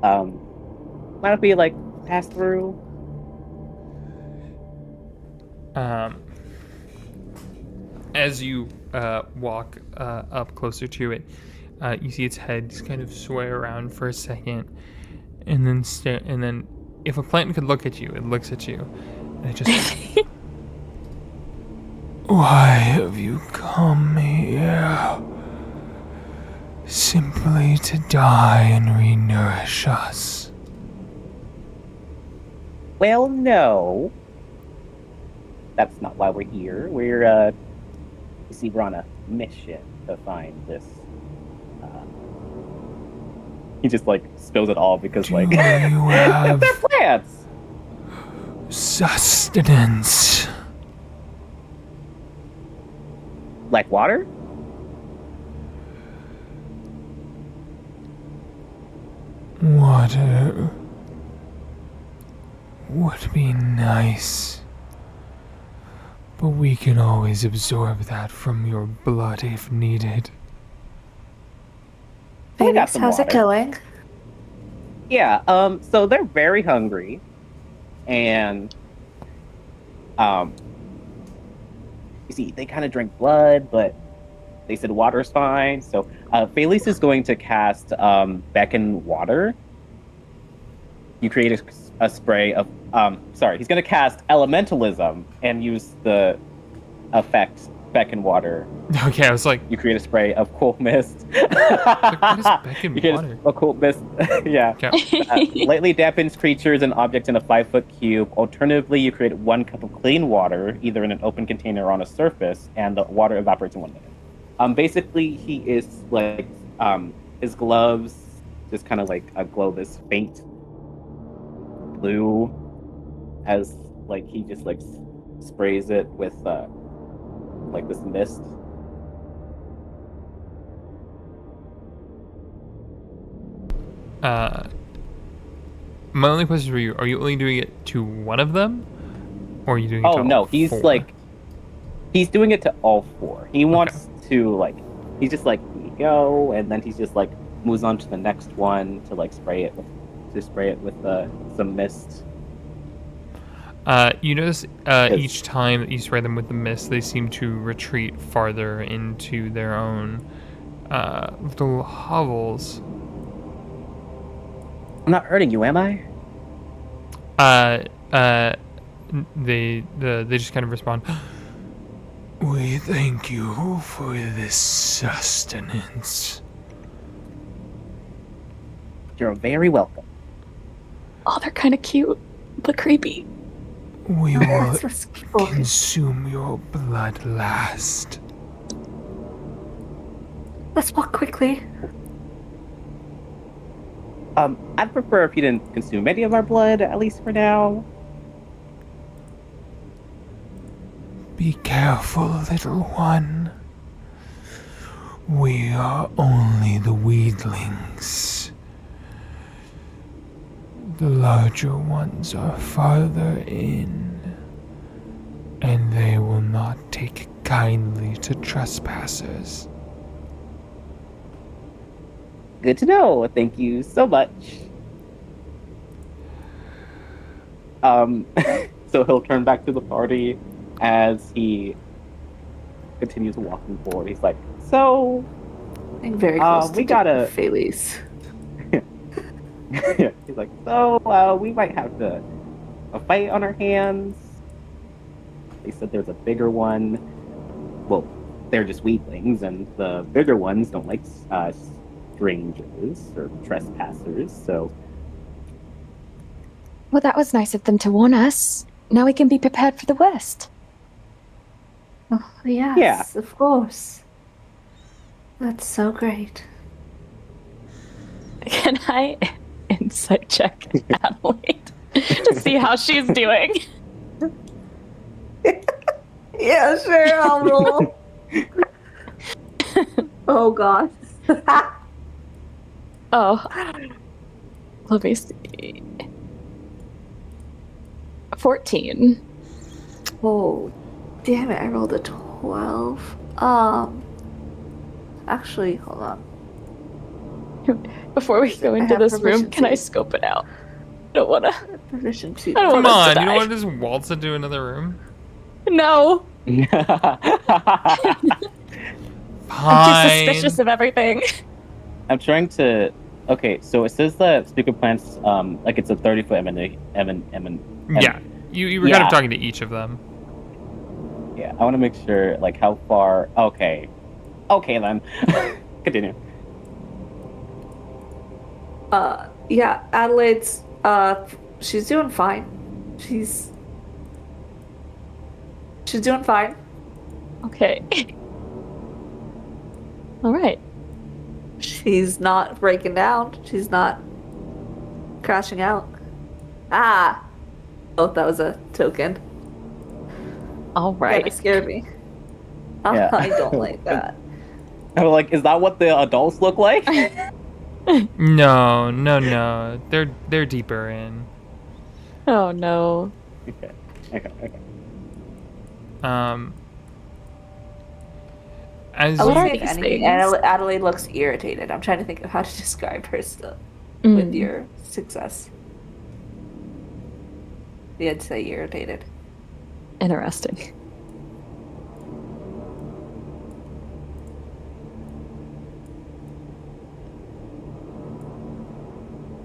mind if we like pass through?" As you walk up closer to it, you see its head just kind of sway around for a second, and then stare. And then, if a plant could look at you, it looks at you, and it just. Why have you come here? Simply to die and re-nourish us. Well, no. That's not why we're here. We're, you see, we're on a mission to find this. He just, like, spills it all because, Do like, you have they're plants! sustenance? Like water? Water would be nice, but we can always absorb that from your blood if needed. I got Phoenix, some how's it water. going? Yeah, so they're very hungry, and, you see, they kind of drink blood, but they said water's fine, so, Felice is going to cast, Beckon Water. You create a spray of, he's going to cast Elementalism and use the effect Beckon Water. Okay, I was like, You create a spray of cool mist. what is Beckon You create Water? a cool mist, yeah. Okay. Lightly dampens creatures and objects in a 5-foot cube. Alternatively, you create 1 cup of clean water, either in an open container or on a surface, and the water evaporates in 1 minute. Basically, he is like, his gloves just kind of like glow this faint blue, as like he just like sprays it with like this mist. My only question for you, are you only doing it to one of them? Or are you doing it to Oh no, all he's 4? like, he's doing it to all 4. He wants to like, he's just like, here you go, and then he's just like moves on to the next one to like spray it with some mist. You notice each time that you spray them with the mist, they seem to retreat farther into their own little hovels. I'm not hurting you, am I? They just kind of respond. We thank you for this sustenance. You're very welcome. Oh, they're kind of cute, but creepy. We will That's what's cool. consume your blood last. Let's walk quickly. I'd prefer if you didn't consume any of our blood, at least for now. Be careful, little one. We are only the weedlings. The larger ones are farther in, and they will not take kindly to trespassers. Good to know. Thank you so much. So he'll turn back to the party as he continues walking forward. He's like, so, I'm very close we to gotta- Felice. He's like, so we might have a fight on our hands. They said there's a bigger one. Well, they're just weaklings, and the bigger ones don't like strangers or trespassers. So Well, that was nice of them to warn us. Now we can be prepared for the worst. Oh, yes, Yeah. of course. That's so great. Can I insight check Adelaide to see how she's doing? Yeah, sure, I'll roll. Oh, God. Oh. Let me see. 14. Oh, damn it, I rolled a 12. Actually, hold on. Before we go I into have this room, can I proficiency. scope it out? I don't wanna. Permission to. I don't Come want us on, to you don't die. want to just waltz into another room? No! I'm Fine. too suspicious of everything. I'm trying to. Okay, so it says that speaker plants, like it's a 30-foot Yeah, you were kind Yeah. of talking to each of them. Yeah, I want to make sure, like, how far. Okay, then. Continue. Yeah, Adelaide's, she's doing fine. She's doing fine. Okay. Alright. She's not breaking down. She's not crashing out. Ah! Oh, that was a token. Alright. That scared me. Yeah. I don't like that. I'm like, is that what the adults look like? No. They're deeper in. Oh no. Okay. As I What would are say if these anything, things? Adelaide looks irritated. I'm trying to think of how to describe her stuff with your success. Yeah, I'd say irritated. Interesting.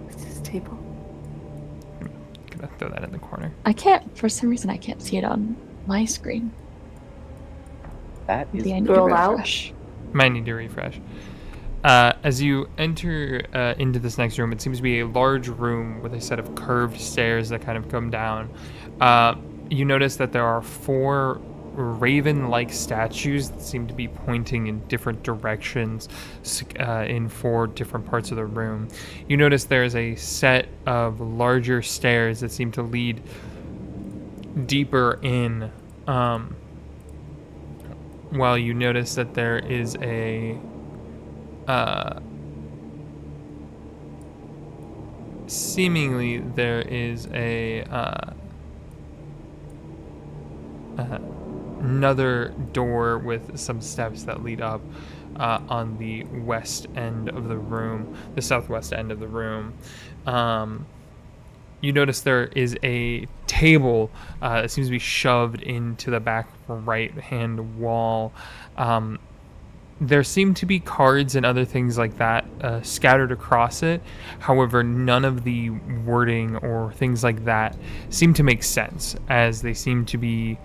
What's this table? gonna throw that in the corner. For some reason, I can't see it on my screen. That is. Maybe I need to Scroll out. refresh. Might need to refresh. As you enter into this next room, it seems to be a large room with a set of curved stairs that kind of come down. You notice that there are 4 raven-like statues that seem to be pointing in different directions in 4 different parts of the room. You notice there's a set of larger stairs that seem to lead deeper in, while you notice that there is a seemingly there is a another door with some steps that lead up on the west end of the room, the southwest end of the room. You notice there is a table that seems to be shoved into the back right-hand wall. There seem to be cards and other things like that scattered across it. However, none of the wording or things like that seem to make sense, as they seem to be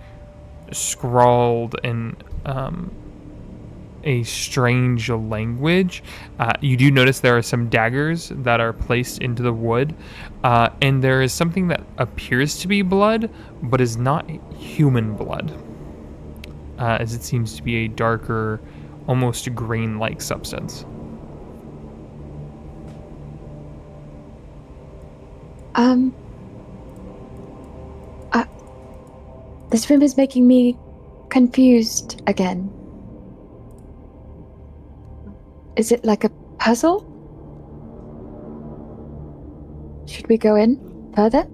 scrawled in a strange language. You do notice there are some daggers that are placed into the wood, and there is something that appears to be blood, but is not human blood, as it seems to be a darker, almost grain-like substance. This room is making me confused again. Is it like a puzzle? Should we go in further?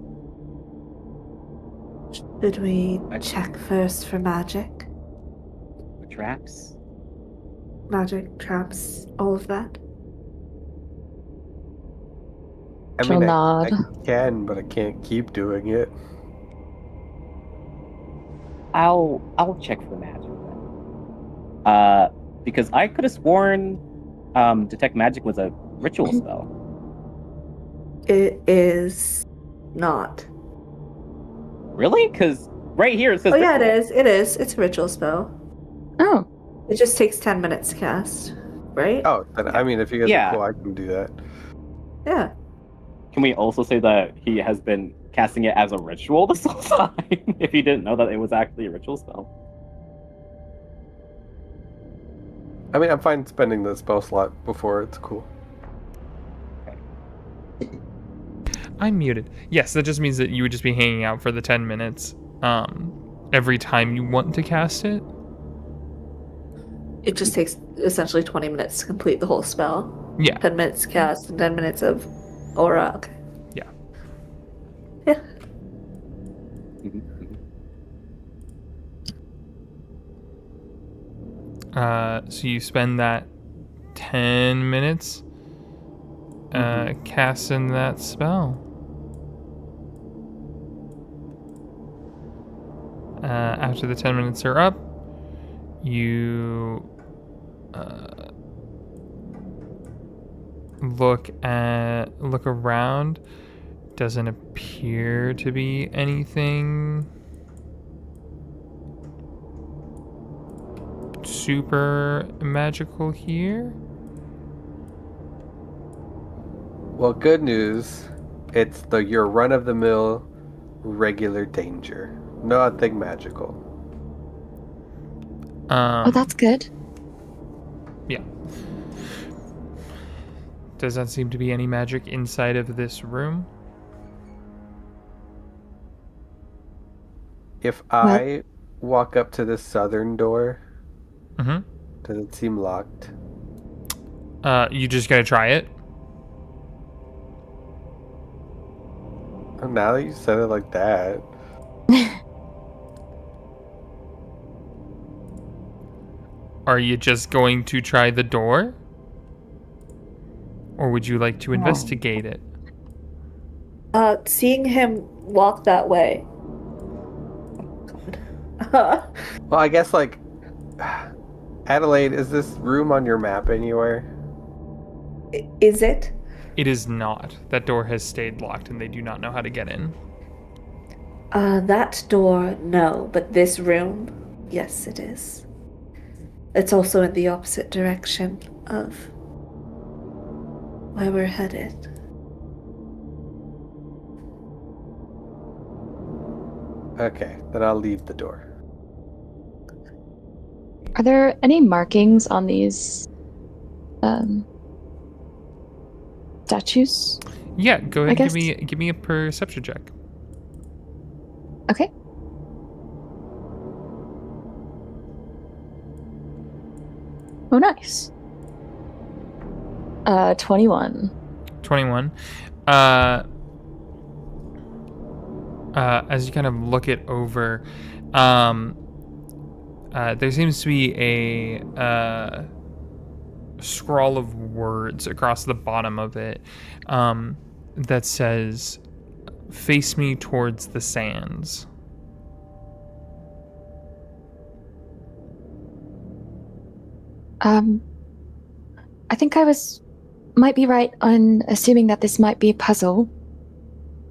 Should we check first for magic? Traps. Magic, traps, all of that? I She'll mean, nod. I can, but I can't keep doing it. I'll check for magic then. Because I could have sworn Detect magic was a ritual spell. It is not. Really? Because right here it says. Oh yeah, ritual. it is. It is. It's a ritual spell. Oh, It just takes 10 minutes to cast, right? Oh, then, I mean, if you guys Yeah. are cool, I can do that. Yeah. Can we also say that he has been casting it as a ritual this whole time? If he didn't know that it was actually a ritual spell. I mean, I'm fine spending the spell slot before. It's cool. I'm muted. Yes, that just means that you would just be hanging out for the 10 minutes every time you want to cast it. It just takes essentially 20 minutes to complete the whole spell. Yeah. 10 minutes cast and 10 minutes of aura. Okay. Yeah. Yeah. So you spend that 10 minutes casting that spell. After the 10 minutes are up, you look around. Doesn't appear to be anything super magical here. Well, good news. It's your run-of-the-mill regular danger. Nothing magical. oh, that's good. Yeah. Does not seem to be any magic inside of this room. If I walk up to the southern door, Mm-hmm. does it seem locked? You just gotta try it. Oh, now that you said it like that. Are you just going to try the door? Or would you like to investigate it? Seeing him walk that way. God. Well, I guess, like, Adelaide, is this room on your map anywhere? Is it? It is not. That door has stayed locked and they do not know how to get in. That door, no. But this room, yes, it is. It's also in the opposite direction of where we're headed. Okay, then I'll leave the door. Are there any markings on these statues? Yeah, go ahead I and guess- give me a perception check. Okay. Oh, nice. 21. 21. As you kind of look it over, there seems to be a scroll of words across the bottom of it that says, "Face me towards the sands." I think might be right on assuming that this might be a puzzle,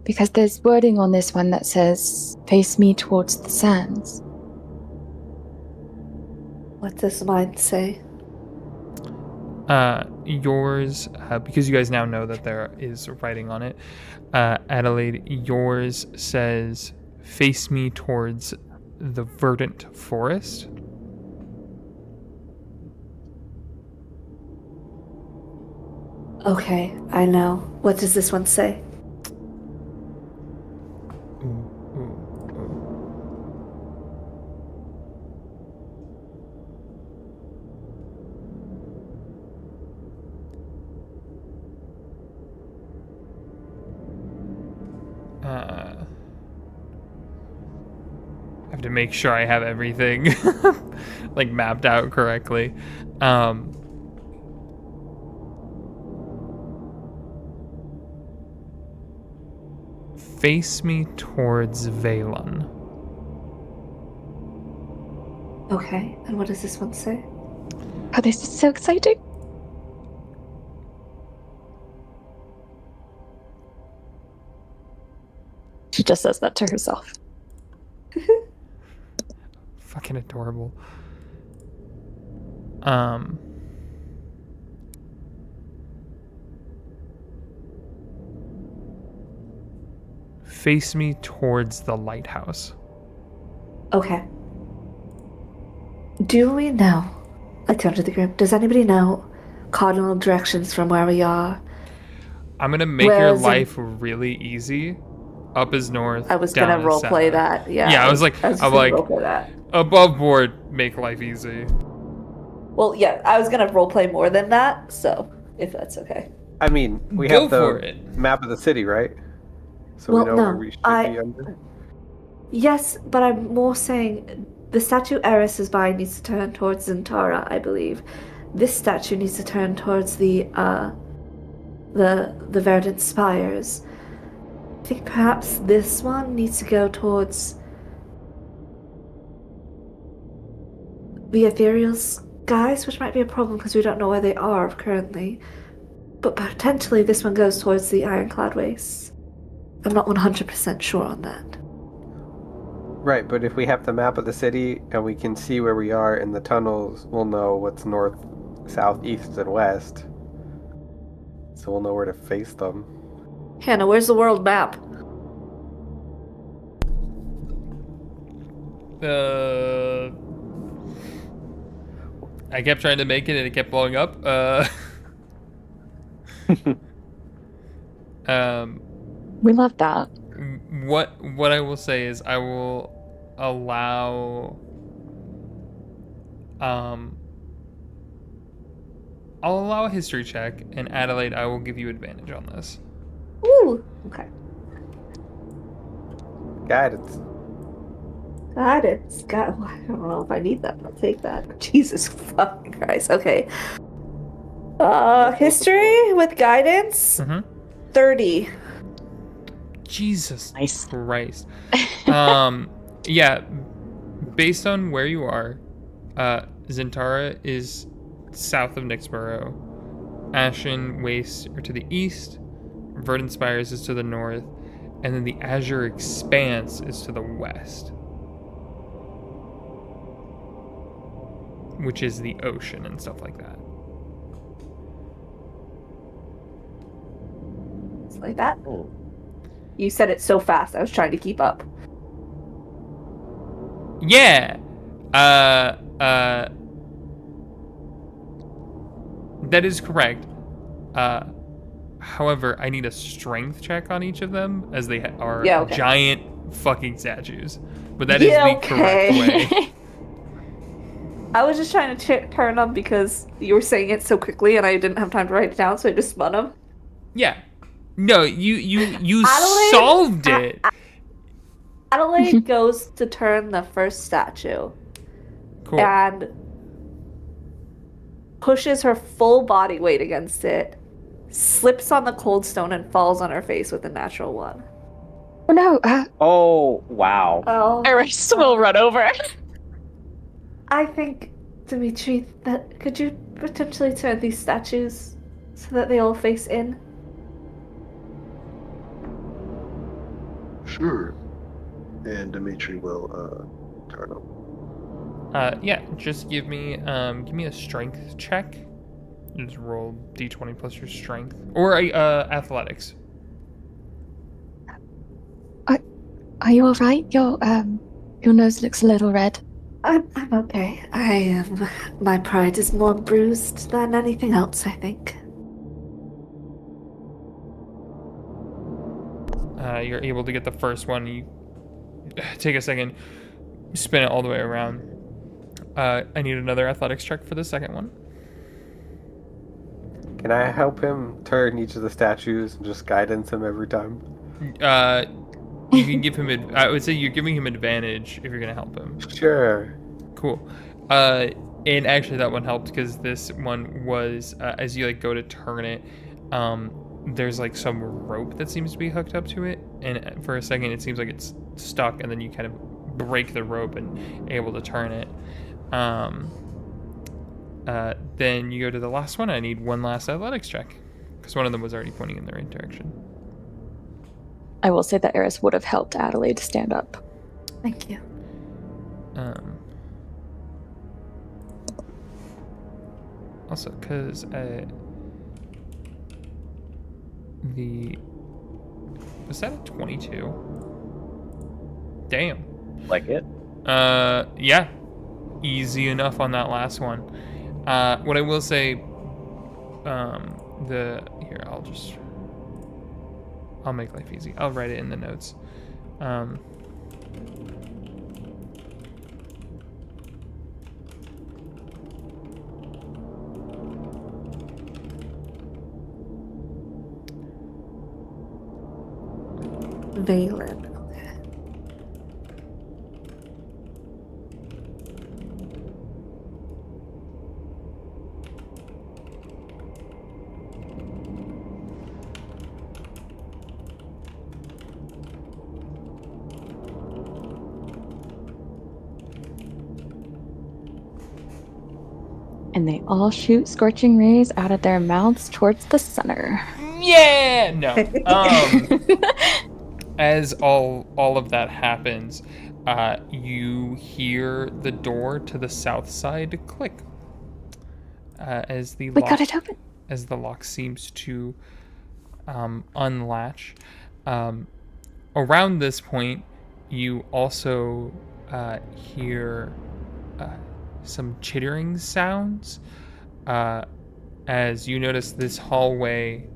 because there's wording on this one that says, "Face me towards the sands." What does mine say? Yours, because you guys now know that there is writing on it, Adelaide, yours says, "Face me towards the verdant forest." Okay, I know. What does this one say? I have to make sure I have everything like mapped out correctly. Face me towards Valen. Okay, and what does this one say? Oh, this is so exciting. She just says that to herself. Fucking adorable. Face me towards the lighthouse. Okay. Do we know? I turn to the group. Does anybody know cardinal directions from where we are? I'm gonna make Where your is it? life really easy. Up is north. I was down gonna is role play south. that. Yeah. Yeah, I was I'm like, role play that. above board, make life easy. Well, yeah, I was gonna role play more than that. So if that's okay. I mean, we Go have for the it. map of the city, right? So Well, we know no, where we should I- be under. Yes, but I'm more saying the statue Eris is by needs to turn towards Zentara, I believe. This statue needs to turn towards the Verdant Spires. I think perhaps this one needs to go towards the ethereal skies, which might be a problem because we don't know where they are currently. But potentially this one goes towards the Ironclad Wastes. I'm not 100% sure on that. Right, but if we have the map of the city and we can see where we are in the tunnels, we'll know what's north, south, east, and west. So we'll know where to face them. Hannah, where's the world map? I kept trying to make it and it kept blowing up. We love that. What I will say is I will allow I'll allow a history check, and Adelaide, I will give you advantage on this. Ooh, okay. Guidance. Guidance. I don't know if I need that, but I'll take that. Jesus fucking Christ. Okay. History with guidance. 30. Jesus Nice. Christ. Yeah, based on where you are, Zentara is south of Nyxborough. Ashen Wastes are to the east. Verdant Spires is to the north. And then the Azure Expanse is to the west, which is the ocean and stuff like that. It's like that. Oh. You said it so fast. I was trying to keep up. Yeah. That is correct. However, I need a strength check on each of them as they are giant fucking statues. But that is the correct way. I was just trying to turn them because you were saying it so quickly and I didn't have time to write it down, so I just spun them. Yeah. No, you Adelaide, solved it. Adelaide goes to turn the first statue. Cool. And pushes her full body weight against it, slips on the cold stone, and falls on her face with a natural one. Oh no! Oh, wow. Oh. Eris will run over. I think, Dimitri, that could you potentially turn these statues so that they all face in? Sure. And Dimitri will turn them. Yeah, just give me a strength check. You just roll d20 plus your strength, or athletics. Are you all right? Your nose looks a little red. I'm okay. My pride is more bruised than anything else, I think. You're able to get the first one. You take a second, spin it all the way around. I need another athletics check for the second one. Can I help him turn each of the statues and just guidance him every time? You can give him. I would say you're giving him advantage if you're gonna help him. Sure. Cool. And actually that one helped because this one was as you go to turn it, there's some rope that seems to be hooked up to it, and for a second it seems like it's stuck, and then you kind of break the rope and able to turn it. Then you go to the last one. I need one last athletics check because one of them was already pointing in the right direction. I will say that Eris would have helped Adelaide stand up. Thank you. Also, because was that a 22? Damn. Like it? Yeah. Easy enough on that last one. What I will say, I'll make life easy. I'll write it in the notes. Valen. Okay. And they all shoot scorching rays out of their mouths towards the center. Yeah! No. As all of that happens, you hear the door to the south side click. We got it open. As the lock seems to unlatch. Around this point, you also hear some chittering sounds as you notice this hallway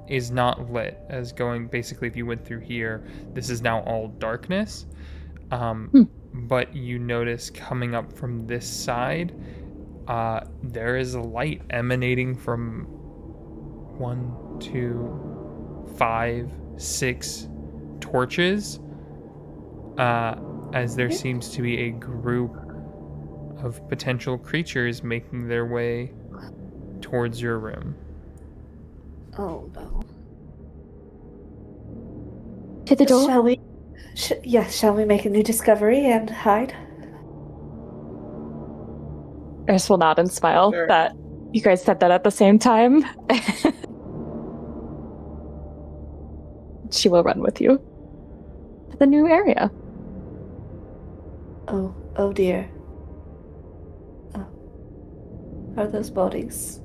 is not lit, as going basically if you went through here, this is now all darkness. But you notice coming up from this side, there is a light emanating from 1, 2, 5, 6 torches, as there seems to be a group of potential creatures making their way towards your room. Oh no. To the door? Shall we? Shall we make a new discovery and hide? Eris will nod and smile Sure. that you guys said that at the same time. She will run with you to the new area. Oh dear. Are those bodies?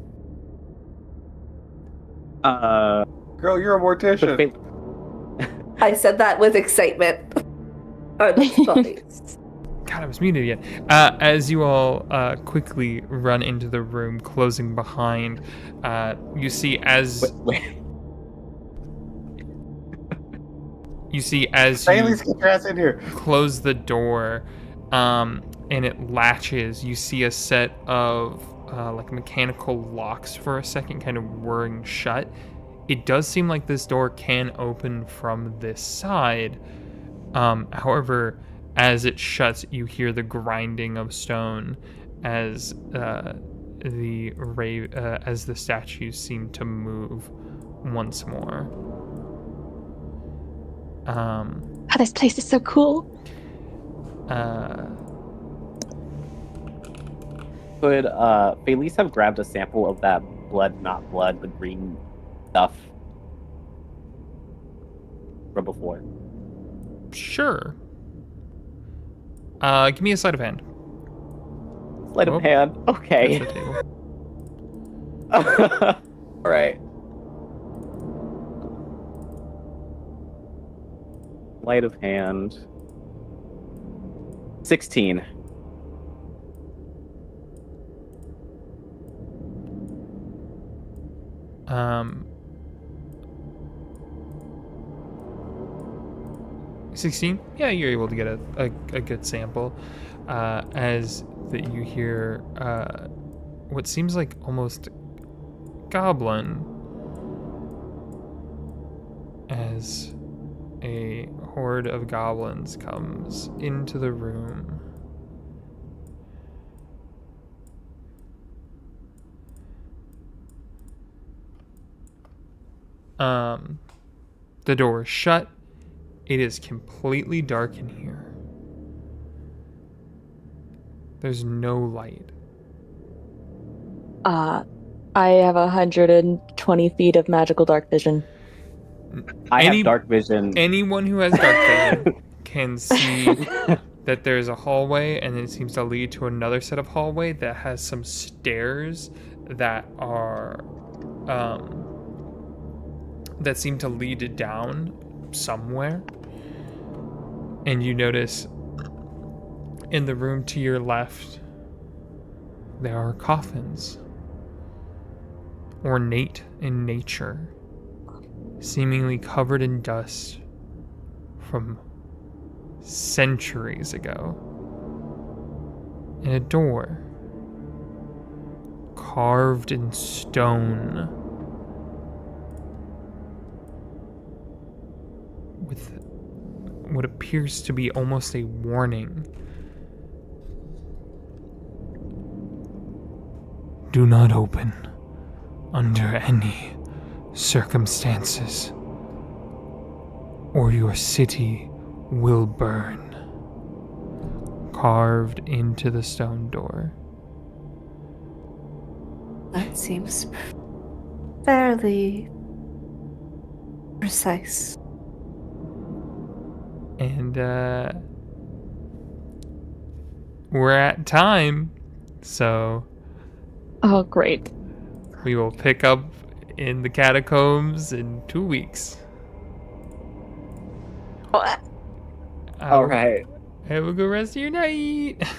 Girl, you're a mortician. I said that with excitement. Are those bodies? God, I was muted again. As you all quickly run into the room, closing behind, you see as Bailey's, get your ass in here. close the door, and it latches. You see a set of like mechanical locks for a second, kind of whirring shut. It does seem like this door can open from this side. However, as it shuts, you hear the grinding of stone as as the statues seem to move once more. Oh, this place is so cool. Could Felice have grabbed a sample of that blood, not blood, the green stuff from before? Sure. Give me a sleight of hand. Sleight of hand. Okay. That's the table. All right. Sleight of hand. 16. Um, 16? Yeah, you're able to get a good sample. As that you hear what seems like almost goblin, as a horde of goblins comes into the room. The door is shut. It is completely dark in here. There's no light. I have 120 feet of magical dark vision. I have dark vision. Anyone who has dark vision can see that there's a hallway, and then it seems to lead to another set of hallway that has some stairs that are that seem to lead down somewhere. And you notice in the room to your left there are coffins, ornate in nature, seemingly covered in dust from centuries ago, and a door carved in stone with what appears to be almost a warning. Do not open under any circumstances, or your city will burn. Carved into the stone door. That seems fairly precise. And we're at time, so Oh, great. we will pick up in the catacombs in 2 weeks. All right. Have a good rest of your night.